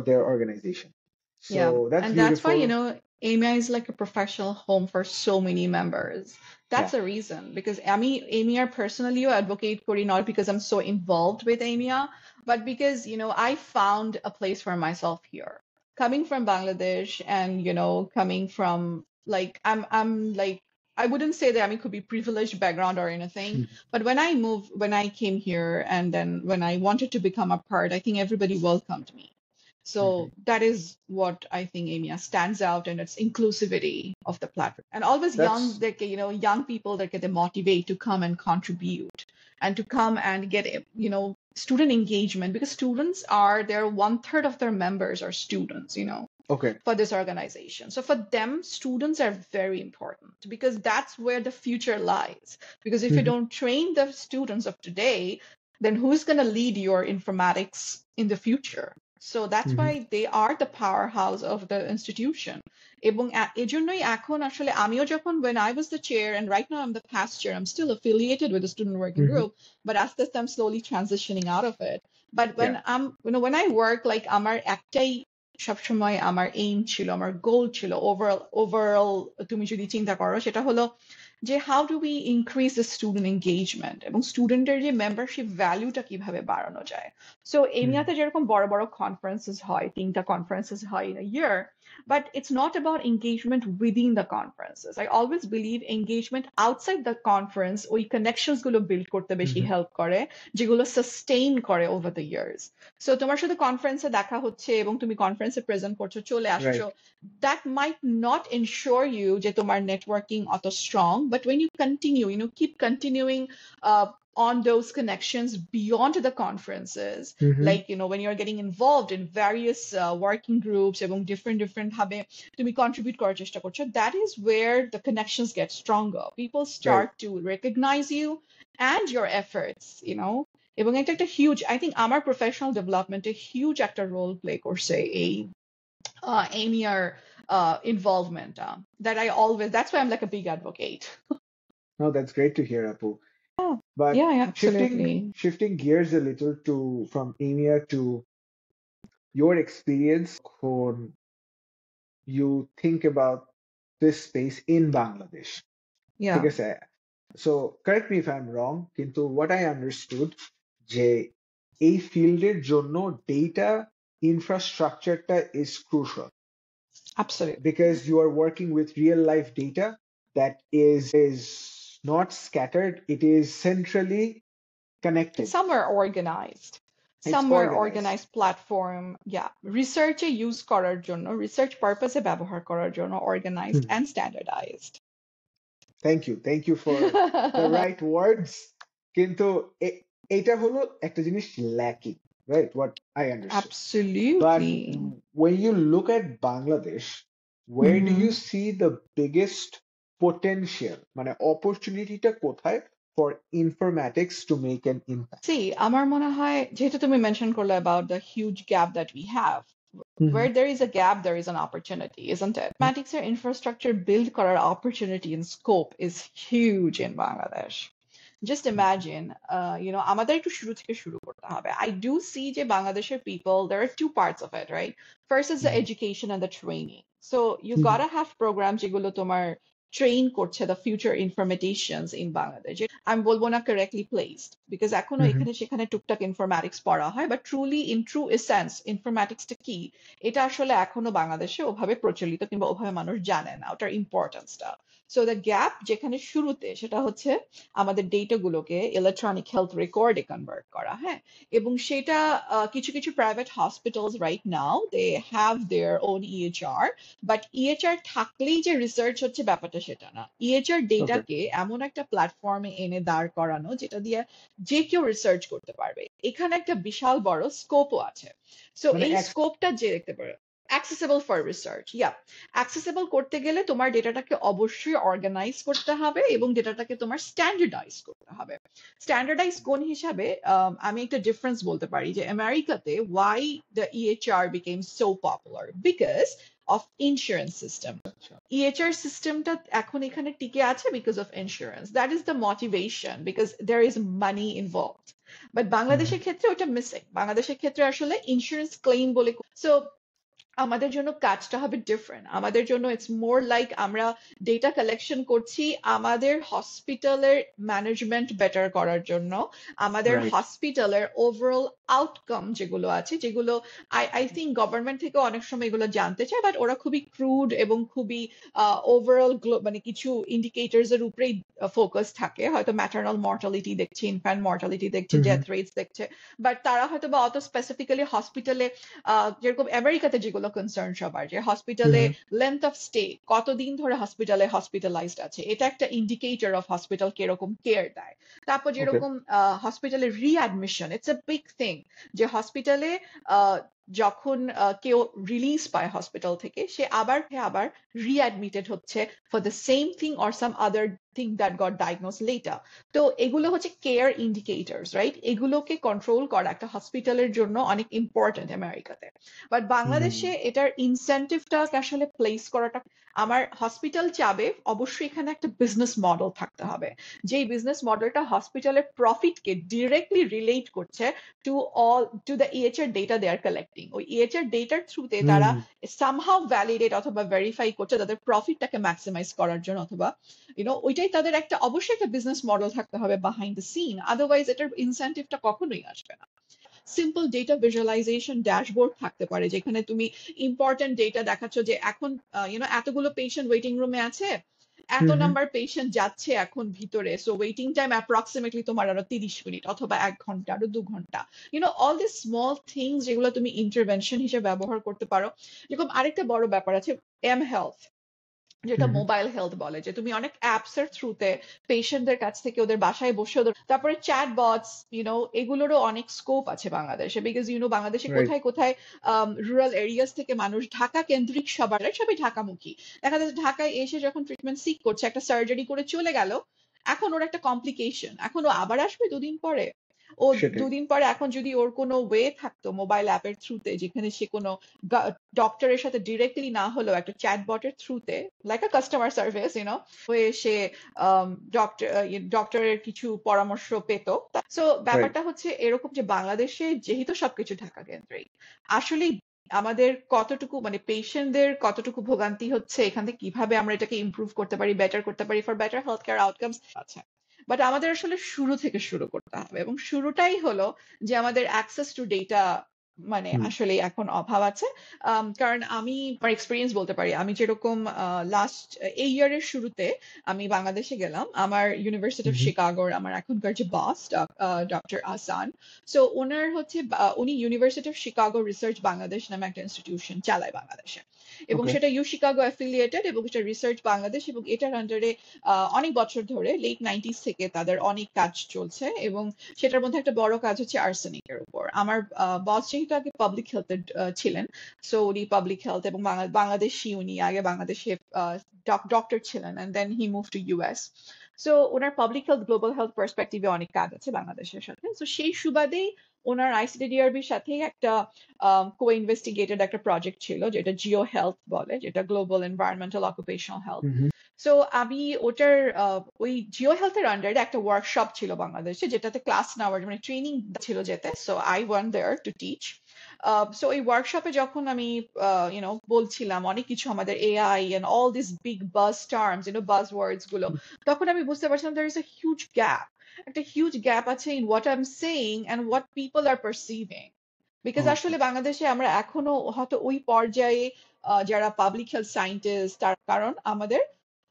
[SPEAKER 1] their organization.
[SPEAKER 2] Yeah,
[SPEAKER 1] So that's
[SPEAKER 2] and that's why,
[SPEAKER 1] beautiful.
[SPEAKER 2] AMI is like a professional home for so many members. That's
[SPEAKER 1] Yeah.
[SPEAKER 2] the reason because AMIA personally advocate Kori not because I'm so involved with AMIA, but because, I found a place for myself here. Coming from Bangladesh and, coming from like I'm like I wouldn't say that I could be privileged background or anything, but when I came here and then when I wanted to become a part, I think everybody welcomed me.
[SPEAKER 1] Mhm.
[SPEAKER 2] So that is what I think EMEA stands out in its inclusivity of the platform. And always young,
[SPEAKER 1] That's
[SPEAKER 2] like, young people that get they motivate to come and contribute and to come and get, student engagement because students are there, 1/3 of their members are students,
[SPEAKER 1] okay.
[SPEAKER 2] for this organization. So for them, students are very important because that's where the future lies. Because if you
[SPEAKER 1] Mhm.
[SPEAKER 2] don't train the students of today, then who's going to lead your informatics in the future? So that's
[SPEAKER 1] Mhm.
[SPEAKER 2] why they are the powerhouse of the institution. এবং এজন্যই এখন আসলে আমিও যখন when I was the chair and right now I'm the past chair, I'm still affiliated with the student working
[SPEAKER 1] Mhm.
[SPEAKER 2] group, but as this I'm slowly transitioning out of it. But when
[SPEAKER 1] Yeah.
[SPEAKER 2] I'm when I work like আমার একটাই সবসময় আমার aim ছিল আমার গোল ছিল overall তুমি যদি চিন্তা করো সেটা হলো যে how do we increase the student engagement এবং স্টুডেন্টের যে মেম্বারশিপ ভ্যালুটা কিভাবে বাড়ানো যায় সো
[SPEAKER 1] Mhm.
[SPEAKER 2] এমিয়াতে যেরকম বড় বড় কনফারেন্সেস হয় 3টা কনফারেন্সেস হয় in a year but it's not about engagement within the conferences. I always believe engagement outside the conference ওই connections গুলো build করতে বেশি
[SPEAKER 1] Mhm.
[SPEAKER 2] হেল্প করে যেগুলো সাস্টেইন করে over the years. সো তোমার সাথে কনফারেন্সে দেখা হচ্ছে এবং তুমি কনফারেন্সে প্রেজেন্ট করছো চলে আসছো,
[SPEAKER 1] Right.
[SPEAKER 2] that might not ensure you যে তোমার নেটওয়ার্কিং অত strong, but when you continue, keep continuing on those connections beyond the conferences,
[SPEAKER 1] Mhm.
[SPEAKER 2] like when you're getting involved in various working groups এবং different ভাবে তুমি contribute করার চেষ্টা করছো, that is where the connections get stronger. People
[SPEAKER 1] Right.
[SPEAKER 2] start to recognize you and your efforts, এবং এটা একটা huge I think আমার প্রফেশনাল ডেভেলপমেন্টে হিউজ একটা রোল প্লে করছে এই এমিয়ার involvement that I always that's why I am like a big advocate.
[SPEAKER 1] No, that's great to hear, Apu. But
[SPEAKER 2] Yeah, yeah,
[SPEAKER 1] shifting
[SPEAKER 2] absolutely.
[SPEAKER 1] shifting gears a little to from EMEA to your experience when you think about this space in Bangladesh. ঠিক
[SPEAKER 2] Yeah,
[SPEAKER 1] আছে? So correct me if I'm wrong, কিন্তু what I understood যে এই ফিল্ডের জন্য data infrastructureটা is crucial
[SPEAKER 2] absolutely.
[SPEAKER 1] because you are working with real life data that is not scattered, it is centrally
[SPEAKER 2] It's
[SPEAKER 1] connected.
[SPEAKER 2] somewhere organized.
[SPEAKER 1] It's
[SPEAKER 2] Somewhere
[SPEAKER 1] organized.
[SPEAKER 2] organized platform. Yeah. Research use করার জন্য, research পারপাসে ব্যবহার করার জন্য organized
[SPEAKER 1] Hmm.
[SPEAKER 2] and standardized.
[SPEAKER 1] Thank you. Thank you for the right words. কিন্তু এটা হলো একটা জিনিস lacking, right? What I understood. But
[SPEAKER 2] Absolutely.
[SPEAKER 1] when you look at Bangladesh, where do
[SPEAKER 2] Mhm.
[SPEAKER 1] you see the biggest potential? মানে opportunity টা কোথায় for informatics to make an impact?
[SPEAKER 2] See, আমার মনে হয় যেহেতু তুমি মেনশন করলে about the huge gap that we have,
[SPEAKER 1] Mhm.
[SPEAKER 2] where there is a gap, there is an opportunity, isn't it? Mathematics infrastructure build করার opportunity and scope is huge in Bangladesh. Just imagine, আমাদের একটু শুরু থেকে শুরু করতে হবে. I do see যে বাংলাদেশের people, there are two parts of it, right? First is the
[SPEAKER 1] Mhm.
[SPEAKER 2] education and the training. So you
[SPEAKER 1] Mhm.
[SPEAKER 2] gotta have programs যেগুলো তোমার ট্রেন করছে the future informaticians in Bangladesh. আমি বলবো না correctly placed, because এখনো
[SPEAKER 1] Mhm.
[SPEAKER 2] এখানে সেখানে টুকটাক ইনফরম্যাটিক্স পড়া হয়, but truly in true essence ইনফরম্যাটিক্সটা কি এটা আসলে এখনো বাংলাদেশে ওভাবে প্রচলিত কিংবা ওভাবে মানুষ জানে না ওটার ইম্পর্টেন্সটা। সো দ্য গ্যাপ যেখানে শুরুতে সেটা হচ্ছে আমাদের ডেটাগুলোকে ইলেকট্রনিক হেলথ রেকর্ডে কনভার্ট করা, হ্যাঁ, এবং সেটা কিছু কিছু private hospitals right now they have their own EHR, but EHR থাকলেই যে রিসার্চ হচ্ছে ব্যাপারটা সেটা না। ইএইচআর
[SPEAKER 1] Okay.
[SPEAKER 2] ডেটাকে এমন একটা প্ল্যাটফর্মে এনে দাঁড় করানো যেটা দিয়ে যে কেউ রিসার্চ করতে পারবে, এখানে একটা বিশাল বড় স্কোপও আছে। সো
[SPEAKER 1] মানে
[SPEAKER 2] এই স্কোপটা যে দেখতে পারে accessible for research, yeah. accessible করতে গেলে তোমার ডেটাটাকে অবশ্যই অর্গানাইজ করতে হবে এবং ডেটাটাকে তোমার স্ট্যান্ডার্ডাইজ করতে হবে। স্ট্যান্ডার্ডাইজ কোন হিসাবে আমি একটা ডিফারেন্স বলতে পারি যে আমেরিকাতে why the EHR became so popular because of insurance system.
[SPEAKER 1] আচ্ছা।
[SPEAKER 2] EHR সিস্টেমটা এখন এখানে টিকে আছে because of insurance. That is the motivation because there is money involved. But
[SPEAKER 1] hmm.
[SPEAKER 2] বাংলাদেশের ক্ষেত্রে ওটা মিসিং। বাংলাদেশের ক্ষেত্রে আসলে ইন্স্যুরেন্স ক্লেম বলে সো আমাদের জন্য কাজটা হবে ডিফারেন্ট। আমাদের জন্য ইটস মোর লাইক আমরা ডেটা কালেকশন করছি আমাদের হসপিটালের ম্যানেজমেন্ট বেটার করার জন্য, আমাদের
[SPEAKER 1] রাইট।
[SPEAKER 2] হসপিটালের ওভারঅল আউটকাম যেগুলো আছে, যেগুলো আই থিঙ্ক গভর্নমেন্ট থেকে অনেক সময় এগুলো জানতে চায়, বাট ওরা খুবই ক্রুড এবং খুবই ওভারঅল মানে কিছু ইন্ডিকেটরস এর উপরেই ফোকাস থাকে, হয়তো ম্যাটারনাল মর্টালিটি দেখছে, ইনফ্যান্ট মর্টালিটি দেখছে,
[SPEAKER 1] হুম, হুম,
[SPEAKER 2] ডেথ রেটস দেখছে, বাট তারা হয়তো বা অত স্পেসিফিক্যালি হসপিটালে যেরকম আমেরিকাতে যেগুলো কনসার্ন সবার যে হসপিটালে
[SPEAKER 1] হুম,
[SPEAKER 2] লেন্থ অফ স্টে, কতদিন ধরে হসপিটালে হসপিটালাইজড আছে, এটা একটা ইন্ডিকেটর অফ হসপিটাল কিরকম কেয়ার দেয়। তারপর
[SPEAKER 1] ওকে।
[SPEAKER 2] যেরকম হসপিটালে readmission, it's a big thing, যে হসপিটালে যখন কেউ রিলিজ পায় হসপিটাল থেকে সে আবার রিঅ্যাডমিটেড হচ্ছে for the same thing or some other thing that goat diagnose letter. তো এগুলো হচ্ছে কেয়ার ইন্ডিকেটরস, রাইট? এগুলোকে কন্ট্রোল করা একটা হসপিটালের জন্য অনেক ইম্পর্টেন্ট আমেরিকাতে। বাট
[SPEAKER 1] হুম।
[SPEAKER 2] বাংলাদেশে এটার ইনসেন্টিভটাকে আসলে প্লেস করাটা, আমার হসপিটাল চাবে অবশ্যই এখানে একটা বিজনেস মডেল থাকতে হবে, যেই বিজনেস মডেলটা হসপিটালের প্রফিটকে ডিরেক্টলি রিলেট করছে to all to the EHR data they are collecting. ওই ইএইচআর ডেটার থ্রুতে তারা
[SPEAKER 1] হুম।
[SPEAKER 2] সামহাউ ভ্যালিডেট অথবা ভেরিফাই করছে তাদের প্রফিটটাকে ম্যাক্সিমাইজ করার জন্য, অথবা ওইটাই তাদের একটা অবশ্যই একটা বিজনেস মডেল থাকতে হবে বিহাইন্ড দ্য সিন, আদারওয়াইজ এটার ইনসেন্টিভটা কখনোই আসবে না। সিম্পল ডেটা ভিজুয়ালাইজেশন ড্যাশবোর্ড থাকতে পারে যেখানে তুমি ইম্পর্টেন্ট ডেটা দেখাচ্ছ যে এখন এতগুলো পেশেন্ট ওয়েটিং রুমে আছে, এত
[SPEAKER 1] হুম, হুম।
[SPEAKER 2] নাম্বার পেশেন্ট যাচ্ছে এখন ভিতরে, সো ওয়েটিং টাইম অ্যাপ্রক্সিমেটলি তোমার আরো 30 মিনিট অথবা 1 ঘন্টা আরো 2 ঘন্টা, অল দিস স্মল থিংস যেগুলো তুমি ইন্টারভেনশন হিসেবে ব্যবহার করতে পারো। যেরকম আরেকটা বড় ব্যাপার আছে এম হেলথ, যেটা
[SPEAKER 1] হুম, হুম।
[SPEAKER 2] মোবাইল হেলথ বলে, যে তুমি অনেক অ্যাপস এর থ্রুতে পেশেন্টদের কাছ থেকে ওদের বাসায় বসে ওদের, তারপরে চ্যাট বটস, এগুলোরও অনেক স্কোপ আছে বাংলাদেশে, বিকজ বাংলাদেশে
[SPEAKER 1] রাইট।
[SPEAKER 2] কোথায় কোথায় রুরাল এরিয়াস থেকে মানুষ, ঢাকা কেন্দ্রিক সবাই ঢাকামুখী, দেখা যাচ্ছে ঢাকায় এসে যখন ট্রিটমেন্ট সিক করছে, একটা সার্জারি করে চলে গেল, এখন ওর একটা কমপ্লিকেশন, এখন ও আবার আসবে 2 দিন পরে, ও
[SPEAKER 1] সেটাই।
[SPEAKER 2] 2 দিন পরে, এখন যদি ওর কোনো ওয়ে থাকতো মোবাইল অ্যাপের থ্রুতে যেখানে সে কোনো ডক্টরের সাথে ডিরেক্টলি না হলেও একটা চ্যাটবটের থ্রুতে, লাইক আ কাস্টমার সার্ভিস, হয়ে সে ডক্টরের কিছু পরামর্শ পেত। So
[SPEAKER 1] right.
[SPEAKER 2] ব্যাপারটা হচ্ছে এরকম যে বাংলাদেশে যেহেতু সবকিছু ঢাকা কেন্দ্রিক, আসলে আমাদের কতটুকু মানে পেশেন্টদের কতটুকু ভোগান্তি হচ্ছে, এখান থেকে কিভাবে আমরা এটাকে ইমপ্রুভ করতে পারি, বেটার করতে পারি for better health care outcomes আছে। বাট আমাদের আসলে শুরু থেকে শুরু করতে হবে, এবং শুরুটাই হলো যে আমাদের অ্যাক্সেস টু ডেটা মানে
[SPEAKER 1] হুম,
[SPEAKER 2] আসলে এখন অভাব আছে। কারণ আমি আমার এক্সপিরিয়েন্স বলতে পারি, আমি যেরকম লাস্ট এই ইয়ারের শুরুতে আমি বাংলাদেশে গেলাম, আমার ইউনিভার্সিটি
[SPEAKER 1] হুম,
[SPEAKER 2] অফ
[SPEAKER 1] হুম।
[SPEAKER 2] শিকাগোর আমার এখনকার যে বস ডক্টর আসান, সো ওনার হচ্ছে উনি university of Chicago research Bangladesh নামে একটা ইনস্টিটিউশন চালায় বাংলাদেশে, এবং
[SPEAKER 1] ওকে।
[SPEAKER 2] সেটা ইউ শিকাগো অ্যাফিলিয়েটেড, এবং এটা রিসার্চ বাংলাদেশ, এবং এটার আন্ডারে অনেক বছর ধরে লেট 90s থেকে তাদের অনেক কাজ চলছে, এবং সেটার মধ্যে একটা বড় কাজ হচ্ছে আর্সেনিকের উপর। আমার বস যেহেতু আগে পাবলিক হেলথে ছিলেন, সো উনি পাবলিক হেলথ এবং বাংলাদেশি, উনি আগে বাংলাদেশে ডক্টর ছিলেন, and then he move to US. So ওনার পাবলিক হেলথ গ্লোবাল হেলথ পার্সপেক্টিভে অনেক কাজ আছে বাংলাদেশের সাথে। সো সেই সুবাদেই ওনার আইসিডিডিআরবির সাথে একটা কো ইনভেস্টিগেটেড একটা প্রজেক্ট ছিল যেটা জিও হেলথ বলে, যেটা global environmental occupational health. So আমি ওটার ওই জিও হেলথের আন্ডারে একটা ওয়ার্কশপ ছিল বাংলাদেশে, যেটাতে ক্লাস নেওয়ার মানে ট্রেনিং ছিল যেতে। So I want there to teach. So এই ওয়ার্কশপে যখন আমি বলছিলাম অনেক কিছু আমাদের AI and all this big buzz terms, buzz words গুলো, তখন আমি বুঝতে পারছিলাম there is a huge gap, একটা হিউজ গ্যাপ আছে in what I'm saying and what people are perceiving. Because
[SPEAKER 1] ওকে।
[SPEAKER 2] আসলে বাংলাদেশে আমরা এখনো হয়তো ওই পর্যায়ে যারা পাবলিক হেলথ সায়েন্টিস্ট, তার কারণ আমাদের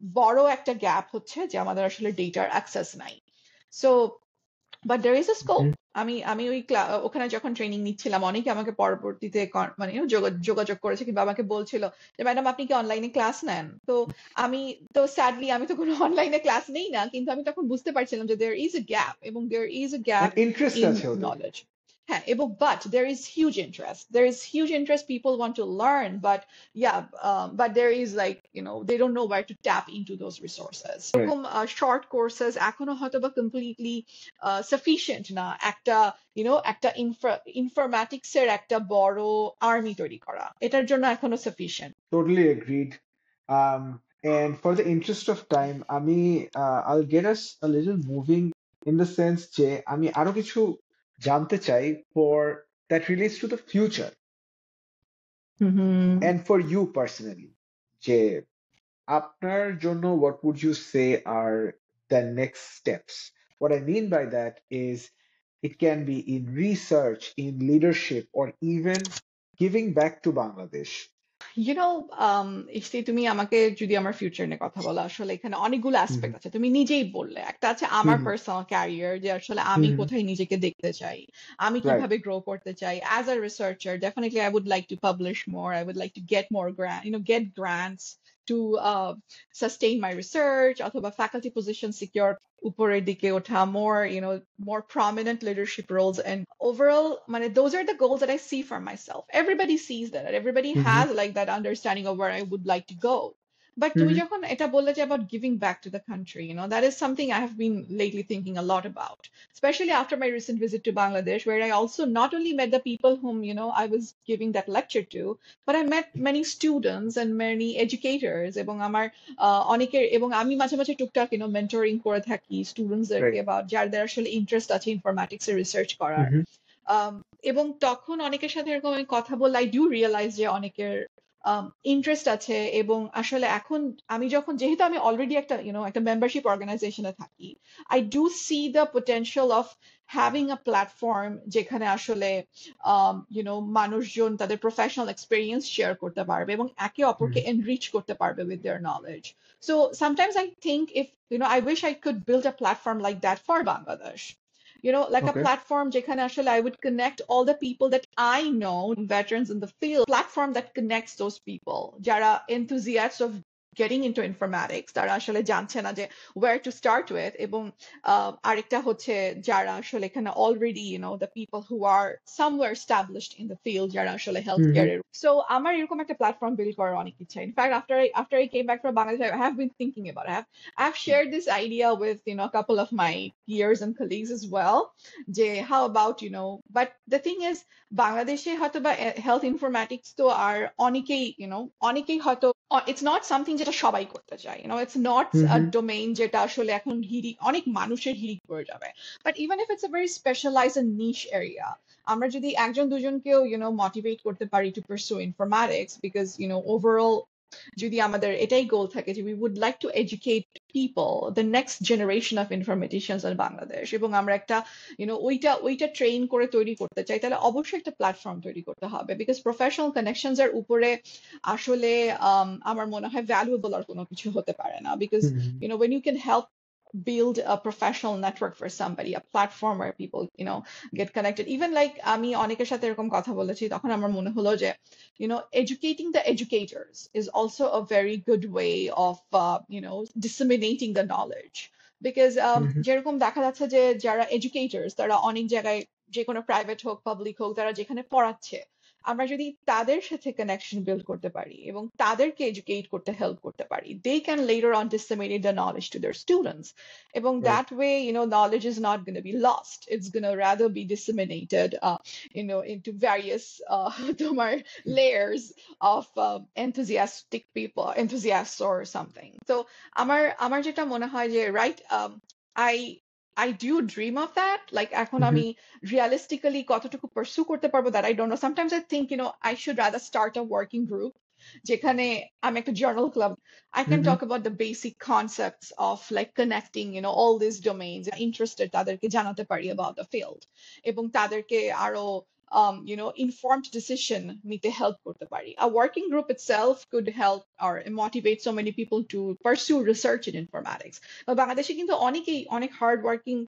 [SPEAKER 2] বড় একটা গ্যাপ হচ্ছে যে আমাদের আসলে ডেটার অ্যাক্সেস নাই। So but there is a scope. আমি ওই ওখানে যখন ট্রেনিং নিচ্ছিলাম, অনেকে আমাকে পরবর্তীতে মানে যোগাযোগ করেছে কিংবা আমাকে বলছিল যে ম্যাডাম আপনি কি অনলাইনে ক্লাস নেন। তো আমি তো স্যাডলি আমি তো কোনো অনলাইনে ক্লাস নেই না, কিন্তু আমি তখন বুঝতে পারছিলাম যে দেয়ার ইজ এ গ্যাপ, এবং there is a gap
[SPEAKER 1] interest
[SPEAKER 2] in
[SPEAKER 1] আছে ওদের।
[SPEAKER 2] নলেজ। হ্যাঁ, এবং but there is huge interest, people want to learn, but yeah, but there is like they don't know where to tap into those resources.
[SPEAKER 1] Right.
[SPEAKER 2] এরকম short courses এখনো হয়তো বা completely sufficient না একটা একটা ইনফরম্যাটিক্স এর একটা বড় আর্মি তৈরি করা, এটার জন্য এখনো sufficient.
[SPEAKER 1] Totally agreed. And for the interest of time, I'll get us a little moving in the sense যে আমি আরো কিছু জানতে চাই for that relates to the future and for you personally, যে আপনার জন্য what would you say are the next steps? What I mean by that is it can be in research, in leadership, or even giving back to Bangladesh.
[SPEAKER 2] EC, তুমি আমাকে যদি আমার future নিয়ে কথা বলো, আসলে এখানে অনেকগুলো অ্যাসপেক্ট আছে। তুমি নিজেই বললে একটা আছে আমার পার্সোনাল ক্যারিয়ার, যে আসলে আমি কোথায় নিজেকে দেখতে চাই, আমি
[SPEAKER 1] Right.
[SPEAKER 2] কিভাবে গ্রো করতে চাই as a researcher. Definitely I would like to publish more, I would like to get more get grants to sustain my research, অথবা faculty position secure, উপরের দিকে ওঠা, more prominent leadership roles, and overall মানে those are the goals that I see for myself. Everybody sees that, everybody has like that understanding of where I would like to go. But তুমি যখন এটা বললে যে about giving back to the country, that is something I have been lately thinking a lot about, especially after my recent visit to Bangladesh, where I also not only met the people whom I was giving that lecture to, but I met many students and many educators, এবং আমার অনেকের, এবং আমি মাঝে মাঝে টুকটাক mentoring করে থাকি স্টুডেন্টসদেরকে,
[SPEAKER 1] Right.
[SPEAKER 2] বা যাদের আসলে ইন্টারেস্ট আছে ইনফরম্যাটিক্স এর রিসার্চ করার। এবং তখন অনেকের সাথে এরকম আমি কথা বললে আই ডু রিয়েলাইজ যে অনেকের ইন্টারেস্ট আছে, এবং আসলে এখন আমি যখন, যেহেতু আমি অলরেডি একটা মেম্বারশিপ অর্গানাইজেশনে থাকি, I do C the potential of having a platform যেখানে আসলে মানুষজন তাদের প্রফেশনাল এক্সপিরিয়েন্স শেয়ার করতে পারবে এবং একে অপরকে এনরিচ করতে পারবে with their knowledge. So sometimes I think if I wish I could build a platform like that for Bangladesh, like a
[SPEAKER 1] Okay.
[SPEAKER 2] platform যেখানে আসলে I would connect all the people that I know, veterans in the field, platform that connects those people যারা enthusiasts of getting into informatics, তারা আসলে জানছে না যে where to start with, এবং আরেকটা হচ্ছে যারা আসলে এখানে already the people who are somewhere established in the field, যারা আসলে healthcare এর। So আমার এরকম একটা platform build করার অনেক ইচ্ছা। In fact, after I came back from Bangladesh, I have been thinking about it. I've shared this idea with a couple of my peers and colleagues as well, যে how about but the thing is বাংলাদেশে হয়তো বা health informatics তো আর অনেকেই হয়তো it's not something যেটা সবাই করতে চায়, it's not a domain যেটা আসলে এখন অনেক মানুষের হিড়িক পড়ে যাবে। But even if it's a very specialized and niche area, আমরা যদি একজন দুজনকেও মোটিভেট করতে পারি to pursue informatics, because overall যদি আমাদের এটাই গোল থাকে যে we would like to educate people, the next generation of informaticians in Bangladesh, এবং আমরা একটা ওইটা ট্রেন করে তৈরি করতে চাই, তাহলে অবশ্যই একটা প্ল্যাটফর্ম তৈরি করতে হবে, বিকজ প্রফেশনাল কানেকশনস এর উপরে আসলে আমার মনে হয় ভ্যালুয়েবল আর কোনো কিছু হতে পারে না, because when you can help build a professional network for somebody, a platform where people get connected, even like আমি অনেকের সাথে এরকম কথা বলেছি, তখন আমার মনে হলো যে educating the educators is also a very good way of disseminating the knowledge, because যেরকম দেখা যাচ্ছে যে যারা educators তারা অনেক জায়গায়, যে কোনো প্রাইভেট হোক পাবলিক হোক, তারা যেখানে পড়াচ্ছে আমরা যদি তাদের সাথে কানেকশন বিল্ড করতে পারি এবং তাদেরকে এডুকেট করতে হেল্প করতে পারি, they can later on disseminate the knowledge to their students. এবং
[SPEAKER 1] Right.
[SPEAKER 2] that way, knowledge is not going to be lost. It's going to rather be disseminated, into various তোমার layers of enthusiastic people, enthusiasts or something. So আমার যেটা মনে হয় যে right, I I do dream of that. Like এখন
[SPEAKER 1] Mm-hmm.
[SPEAKER 2] আমি realistically কতটুকু pursue করতে পারবো, that I don't know. Sometimes I think, I should rather start a working group যেখানে আমি একটা journal club. I can
[SPEAKER 1] Mm-hmm.
[SPEAKER 2] talk about the basic concepts of like connecting, all these domains. Interested তাদেরকে জানাতে পারি about the field এবং তাদেরকে আরো informed decision নিতে help করতে পারি. A working group itself could help or motivate so many people to pursue research in informatics. বাংলাদেশে কিন্তু অনেকেই অনেক hard working,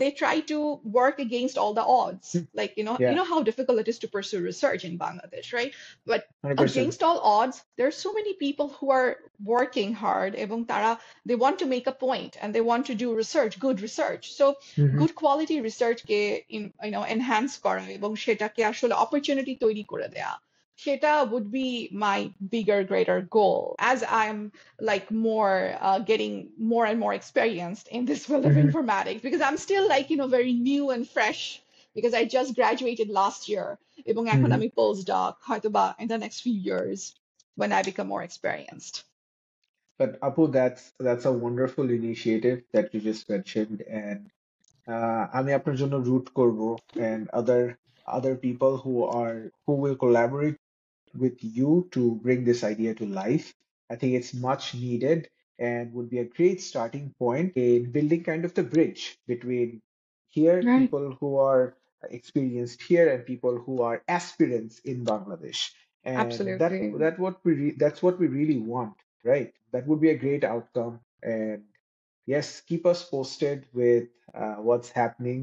[SPEAKER 2] they try to work against all the odds. Like,
[SPEAKER 1] Yeah,
[SPEAKER 2] how difficult it is to pursue research in Bangladesh, right? But
[SPEAKER 1] 100%.
[SPEAKER 2] against all odds, there are so many people who are working hard এবং তারা, they want to make a point and they want to do research, good research. So
[SPEAKER 1] Mm-hmm.
[SPEAKER 2] good quality research K enhance করা এবং সেটাকে আসলে opportunity তৈরি করে দেয়া, সেটা would be my bigger, greater goal as I'm like more getting more and more experienced in this field of
[SPEAKER 1] Mm-hmm.
[SPEAKER 2] informatics, because I'm still like, very new and fresh, because I just graduated last year এবং এখন
[SPEAKER 1] Mm-hmm.
[SPEAKER 2] আমি postdoc হয়তোবা in the next few years when I become more experienced.
[SPEAKER 1] But Apu, that's a wonderful initiative that you just mentioned, and আমি আপনার জন্য root করব, and other people who will collaborate with you to bring this idea to life. I think it's much needed and would be a great starting point in building kind of the bridge between here,
[SPEAKER 2] Right.
[SPEAKER 1] people who are experienced here, and people who are aspirants in Bangladesh. And
[SPEAKER 2] Absolutely.
[SPEAKER 1] that's what we really want, right? That would be a great outcome. And yes, keep us posted with what's happening,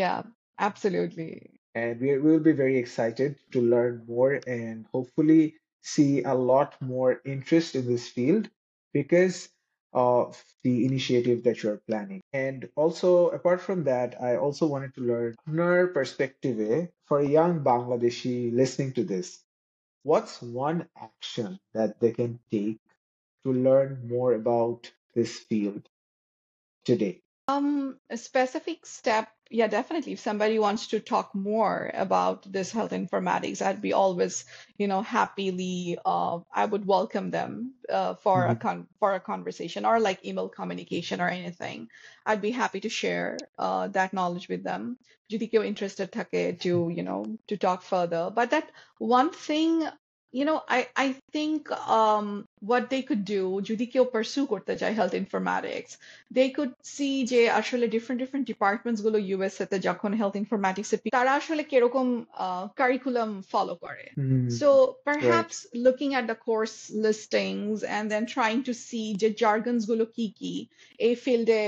[SPEAKER 2] Yeah, absolutely.
[SPEAKER 1] and we will be very excited to learn more and hopefully see a lot more interest in this field because of the initiative that you're planning. And also, apart from that, I also wanted to learn your perspective for a young Bangladeshi listening to this. What's one action that they can take to learn more about this field today?
[SPEAKER 2] A specific step, yeah, definitely. If somebody wants to talk more about this health informatics, I'd be always, happily, I would welcome them for a
[SPEAKER 1] Mhm.
[SPEAKER 2] for a conversation or like email communication or anything. I'd be happy to share that knowledge with them. যদি কেউ interested থাকে to, to talk further. But that one thing, I think what they could do, যদি কেউ pursue করতে চায় health informatics, they could see যে আসলে different departments গুলো ইউএসএ তে যখন হেলথ ইনফরম্যাটিক্স এ তারা আসলে কিরকম কারিকুলাম ফলো করে.
[SPEAKER 1] Mm,
[SPEAKER 2] So
[SPEAKER 1] right.
[SPEAKER 2] perhaps looking at the course listings and then trying to see যে jargons গুলো কি কি এই ফিল্ডে,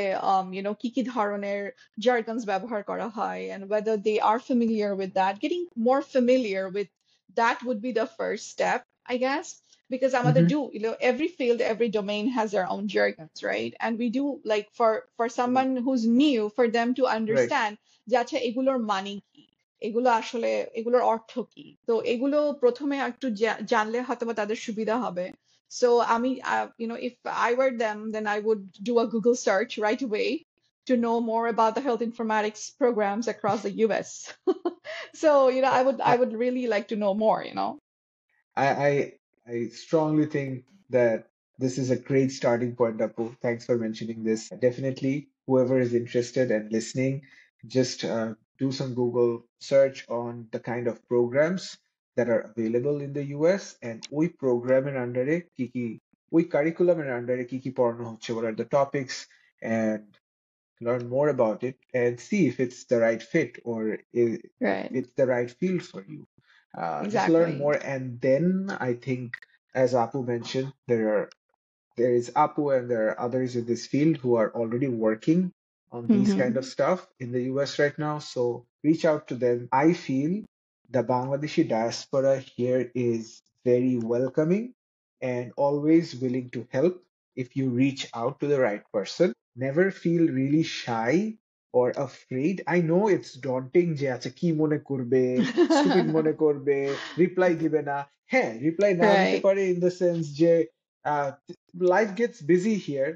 [SPEAKER 2] কি কি ধরনের jargons ব্যবহার করা হয়, and whether they are familiar with that, getting more familiar with that would be the first step, I guess. Because আমাদের
[SPEAKER 1] Hmm.
[SPEAKER 2] do, every field, every domain has their own jargons, right? And we do like for someone who's new, for them to
[SPEAKER 1] Right.
[SPEAKER 2] understand যে আচ্ছা এগুলোর মানে কি, এগুলো আসলে এগুলোর অর্থ কি, তো এগুলো প্রথমে একটু জানলে হয়তো বা তাদের সুবিধা হবে. So আমি, if I were them, then I would do a Google search right away to know more about the health informatics programs across the US. So, I would really like to know more,
[SPEAKER 1] I, I I strongly think that this is a great starting point, Apu. Thanks for mentioning this. Definitely, whoever is interested and listening, just do some Google search on the kind of programs that are available in the US, and ওই প্রোগ্রামের আন্ডারে কি কি, ওই কারিকুলামের আন্ডারে কি কি পড়ানো হচ্ছে, what are the topics, and learn more about it and see if it's the right fit or if
[SPEAKER 2] right?
[SPEAKER 1] it's the right field for you. Just learn
[SPEAKER 2] Exactly.
[SPEAKER 1] more, and then I think, as Apu mentioned, there is Apu and there are others in this field who are already working on these kind of
[SPEAKER 2] Hmm.
[SPEAKER 1] stuff in the US right now. So reach out to them. I feel the Bangladeshi diaspora here is very welcoming and always willing to help if you reach out to the right person. Never feel really shy or afraid. I know it's daunting যে আচ্ছা কি মনে করবে, stupid মনে করবে, reply দিবে না। হ্যাঁ, রিপ্লাই না দিতে
[SPEAKER 2] Right.
[SPEAKER 1] পারে ইন দ্য সেন্স যে life gets busy here,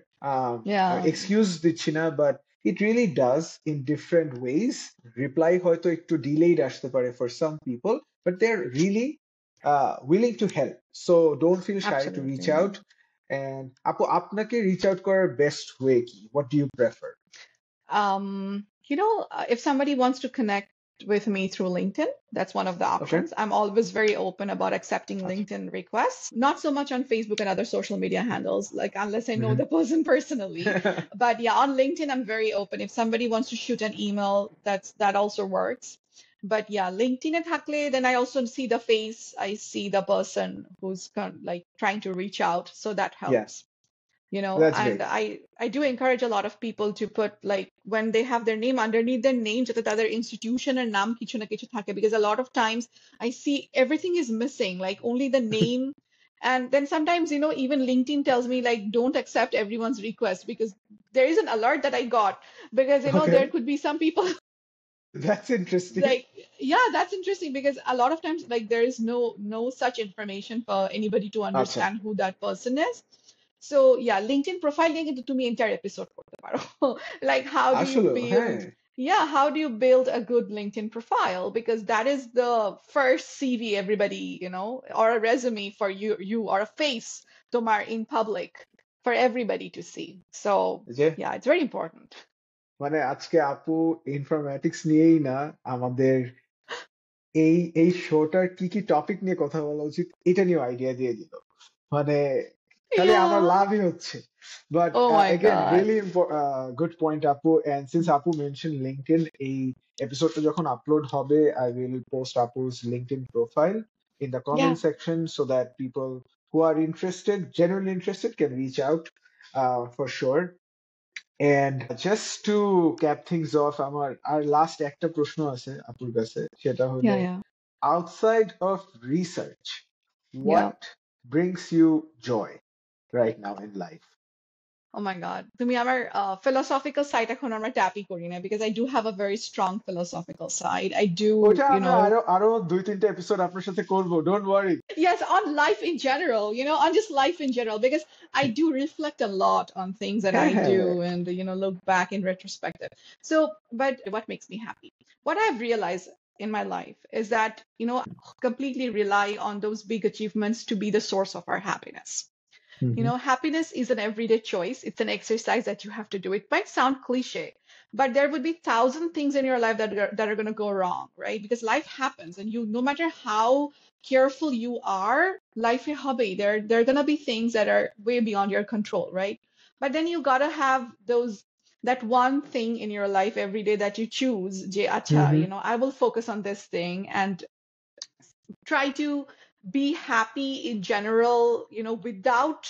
[SPEAKER 2] Yeah,
[SPEAKER 1] excuse দিচ্ছি না, but it really does in different ways. Reply হয়তো একটু ডিলেড আসতে পারে for some people, but they are really willing to help. So don't feel shy to reach
[SPEAKER 2] absolutely.
[SPEAKER 1] Out. And আপু, আপনাকে reach out করার best way কি? What do you prefer?
[SPEAKER 2] If somebody wants to connect with me through LinkedIn, that's one of the
[SPEAKER 1] okay,
[SPEAKER 2] options. I'm always very open about accepting
[SPEAKER 1] আচ্ছা।
[SPEAKER 2] LinkedIn requests, not so much on Facebook and other social media handles, like unless I know
[SPEAKER 1] Mhm.
[SPEAKER 2] the person personally. But yeah, on LinkedIn, I'm very open. If somebody wants to shoot an email, that also works. But yeah, LinkedIn and Hakle, then I also see the face, I see the person who's like trying to reach out, so that
[SPEAKER 1] Yeah,
[SPEAKER 2] helps.
[SPEAKER 1] that's
[SPEAKER 2] And
[SPEAKER 1] great.
[SPEAKER 2] I do encourage a lot of people to put, like, when they have their name underneath their name, যাতে তাদের institution and নাম কিছু না কিছু থাকে, because a lot of times I see everything is missing, like only the name. And then sometimes, even LinkedIn tells me, like, don't accept everyone's request, because there is an alert that I got, because there
[SPEAKER 1] Okay,
[SPEAKER 2] could be some people
[SPEAKER 1] that's interesting.
[SPEAKER 2] like, yeah, that's interesting, because a lot of times, like, there is no such information for anybody to
[SPEAKER 1] আচ্ছা,
[SPEAKER 2] understand who that person is. So yeah, LinkedIn profile নিয়ে কিন্তু তুমি entire episode করতে পারো। Like, how do you
[SPEAKER 1] আসলে হ্যাঁ,
[SPEAKER 2] build, yeah, how do you build a good LinkedIn profile? Because that is the first CV everybody, or a resume for you or a face tomar in public for everybody to see. So
[SPEAKER 1] যে
[SPEAKER 2] yeah, it's very important.
[SPEAKER 1] মানে আজকে আপু informatics নিয়েই না, আমাদের এই এই শোটার কি কি টপিক নিয়ে কথা বলা উচিত এটা নিয়ে আইডিয়া দিয়ে দিল। মানে খালি আমার
[SPEAKER 2] Yeah.
[SPEAKER 1] লাভই হচ্ছে। But
[SPEAKER 2] Oh my
[SPEAKER 1] again
[SPEAKER 2] God.
[SPEAKER 1] Really good point আপু। এন্ড সিন্স আপু মেনশন লিঙ্কডইন, এই এপিসোডটা যখন আপলোড হবে, আই উইল পোস্ট আপুস LinkedIn profile in the comment
[SPEAKER 2] Yeah.
[SPEAKER 1] section so that people who are interested, genuinely interested, can reach out for sure. And just to cap things off, আমার আর last একটা প্রশ্ন আছে আপুর কাছে, সেটা
[SPEAKER 2] Yeah.
[SPEAKER 1] হলো
[SPEAKER 2] Yeah.
[SPEAKER 1] outside of research,
[SPEAKER 2] Yeah.
[SPEAKER 1] what brings you joy right now in life?
[SPEAKER 2] Oh my God. তুমি আমার philosophical side এখন আমরা ট্যাপই করি না, because I do have a very strong philosophical side. I do,
[SPEAKER 1] ওটা আমরা আরো আরো 2-3টা এপিসোড আপনার সাথে করব, don't worry.
[SPEAKER 2] yes, on life in general, on just life in general, because I do reflect a lot on things that
[SPEAKER 1] হ্যাঁ
[SPEAKER 2] I
[SPEAKER 1] হ্যাঁ,
[SPEAKER 2] do, and, look back in retrospective. So, but what makes me happy? What I've realized in my life is that, completely rely on those big achievements to be the source of our happiness. Happiness is an everyday choice. It's an exercise that you have to do. It might sound cliche, but there would be 1,000 things in your life that are going to go wrong, right? Because life happens, and no matter how careful you are, life is hobby. There are going to be things that are way beyond your control, right? But then you gotta have that one thing in your life every day that you choose. Je acha, I will focus on this thing and try to be happy in general, without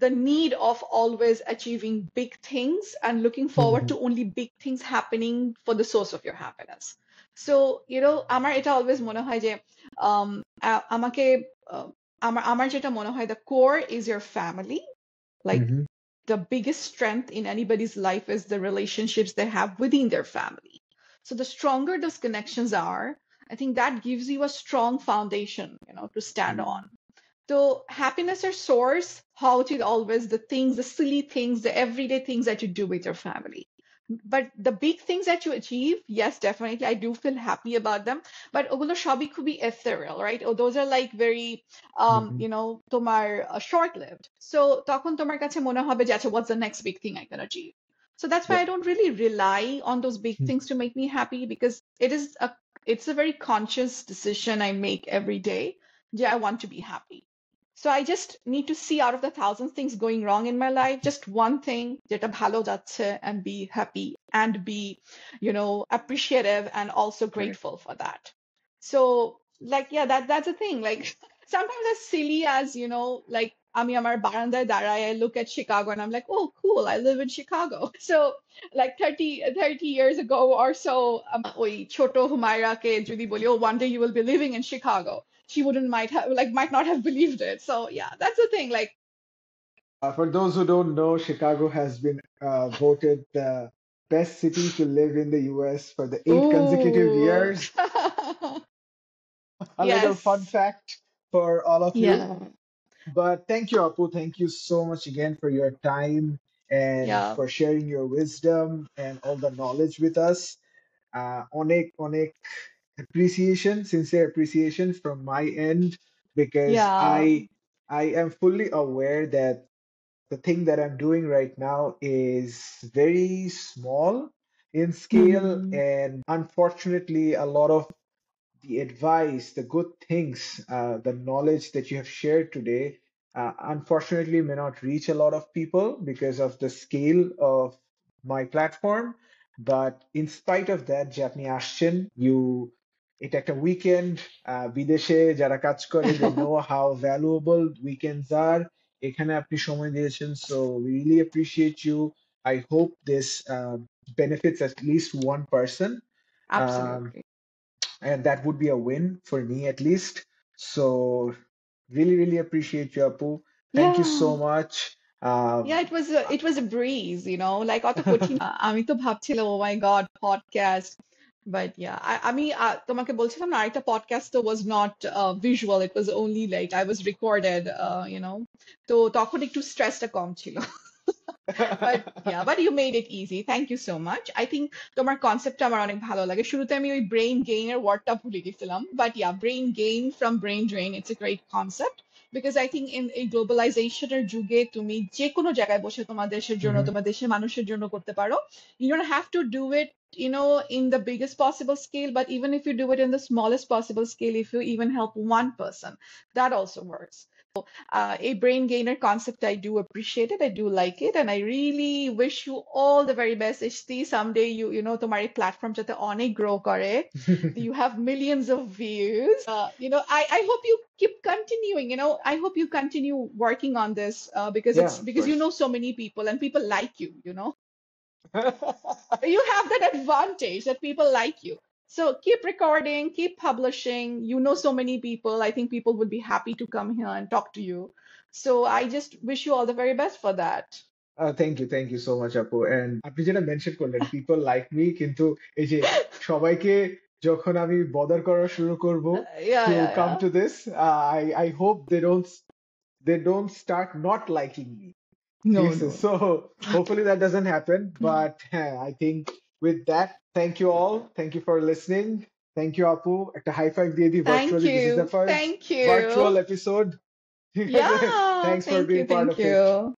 [SPEAKER 2] the need of always achieving big things and looking forward to only big things happening for the source of your happiness. So, আমার এটা always মনে হয় যে আমাকে আমার যেটা মনে হয়, the core is your family. Like, the biggest strength in anybody's life is the relationships they have within their family. So the stronger those connections are, I think that gives you a strong foundation, to stand on. So happiness or source, how it is always the things, the silly things, the everyday things that you do with your family. But the big things that you achieve, yes, definitely, I do feel happy about them. But ogulo shobi could be ethereal, right? Or those are like very, tomar short-lived. So তখন তোমার কাছে মনে হবে যে আচ্ছা, what's the next big thing I can achieve? So that's why I don't really rely on those big things to make me happy, because it's a very conscious decision I make every day. Yeah, I want to be happy. So I just need to see, out of the 1,000 things going wrong in my life, just one thing যেটা ভালো যাচ্ছে, and be happy and be, appreciative and also
[SPEAKER 1] Right.
[SPEAKER 2] grateful for that. So, like, yeah, that's a thing. Like, sometimes as silly as, like, আমি আমার বারান্দায় দাঁড়ায়, I look at Chicago and I'm like, oh, cool, I live in Chicago. So, like 30 years ago or so, ওই ছোট হুমায়রাকে যদি বলি, oh, one day you will be living in Chicago, she might not have believed it. So yeah, that's the thing. Like,
[SPEAKER 1] For those who don't know, Chicago has been voted the best city to live in the US for the 8 consecutive
[SPEAKER 2] Ooh.
[SPEAKER 1] years. A little fun
[SPEAKER 2] Yes.
[SPEAKER 1] fact for all of you.
[SPEAKER 2] Yeah.
[SPEAKER 1] But thank you, Apu. Thank you so much again for your time and
[SPEAKER 2] Yeah.
[SPEAKER 1] for sharing your wisdom and all the knowledge with us. অনেক appreciation, sincere appreciation from my end because
[SPEAKER 2] Yeah.
[SPEAKER 1] I am fully aware that the thing that I'm doing right now is very small in scale,
[SPEAKER 2] Hmm.
[SPEAKER 1] and unfortunately, a lot of the advice, the good things, the knowledge that you have shared today, unfortunately may not reach a lot of people because of the scale of my platform. But in spite of that, যে আপনি আসছেন, এটা একটা weekend, বিদেশে যারা কাজ করে, they know how valuable weekends are. এখানে আপনি সময় দিয়েছেন, so we really appreciate you. I hope this benefits at least one person. Um,
[SPEAKER 2] Absolutely.
[SPEAKER 1] and that would be a win for me at least. So really appreciate you, Apu. Thank you
[SPEAKER 2] Yeah.
[SPEAKER 1] so much.
[SPEAKER 2] Yeah, it was a breeze, like অত কঠিন আমি তো ভাবছিলাম ও my god podcast but yeah আমি তোমাকে বলছিলাম না আরেকটা পডকাস্ট তো was not visual it was only like I was recorded তো তখন একটু স্ট্রেসটা কম ছিল but yeah, but you made it easy. Thank you so much. I think তোমার কনসেপ্টটা আমার অনেক ভালো লাগে। শুরুতে আমি ওই ব্রেইন গেইন এর ওয়ার্ডটা ভুলে গেছিলাম। But yeah, brain gain from brain drain, it's a great concept. Because I think in এই গ্লোবালাইজেশনের যুগে তুমি যে কোনো জায়গায় বসে তোমার দেশের জন্য,
[SPEAKER 1] Mhm.
[SPEAKER 2] তোমার দেশের মানুষের জন্য করতে পারো। You don't have to do it, in the biggest possible scale, but even if you do it in the smallest possible scale, if you even help one person, that also works. A brain gainer concept. I do appreciate it. I do like it, and I really wish you all the very best. Ishti, someday তোমার এই platform যাতে অনেক grow করে, you have millions of views. I hope you keep continuing. I hope you continue working on this because
[SPEAKER 1] Yeah,
[SPEAKER 2] it's
[SPEAKER 1] of
[SPEAKER 2] because you
[SPEAKER 1] course.
[SPEAKER 2] know so many people and people like you. You have that advantage that people like you. So keep recording, keep publishing. You know so many people. I think people would be happy to come here and talk to you. So I just wish you all the very best for that.
[SPEAKER 1] Thank you so much, Apu. And আপনি যেটা mention করলেন, people like me, কিন্তু এই যে সবাইকে যখন আমি bother করা শুরু করব
[SPEAKER 2] Yeah,
[SPEAKER 1] to
[SPEAKER 2] yeah,
[SPEAKER 1] come
[SPEAKER 2] yeah.
[SPEAKER 1] to this, I hope they don't start not liking me. ঠিক
[SPEAKER 2] No,
[SPEAKER 1] আছে,
[SPEAKER 2] no.
[SPEAKER 1] so hopefully that doesn't happen. But I think with that, thank you all. Thank you for listening. Thank you, Apu. একটা high five দিয়ে দিই
[SPEAKER 2] Thank
[SPEAKER 1] virtually. This is the
[SPEAKER 2] you.
[SPEAKER 1] first
[SPEAKER 2] Thank
[SPEAKER 1] virtual
[SPEAKER 2] you.
[SPEAKER 1] episode. ঠিক আছে?
[SPEAKER 2] Yeah,
[SPEAKER 1] Thanks for being part
[SPEAKER 2] thank
[SPEAKER 1] of it.
[SPEAKER 2] you.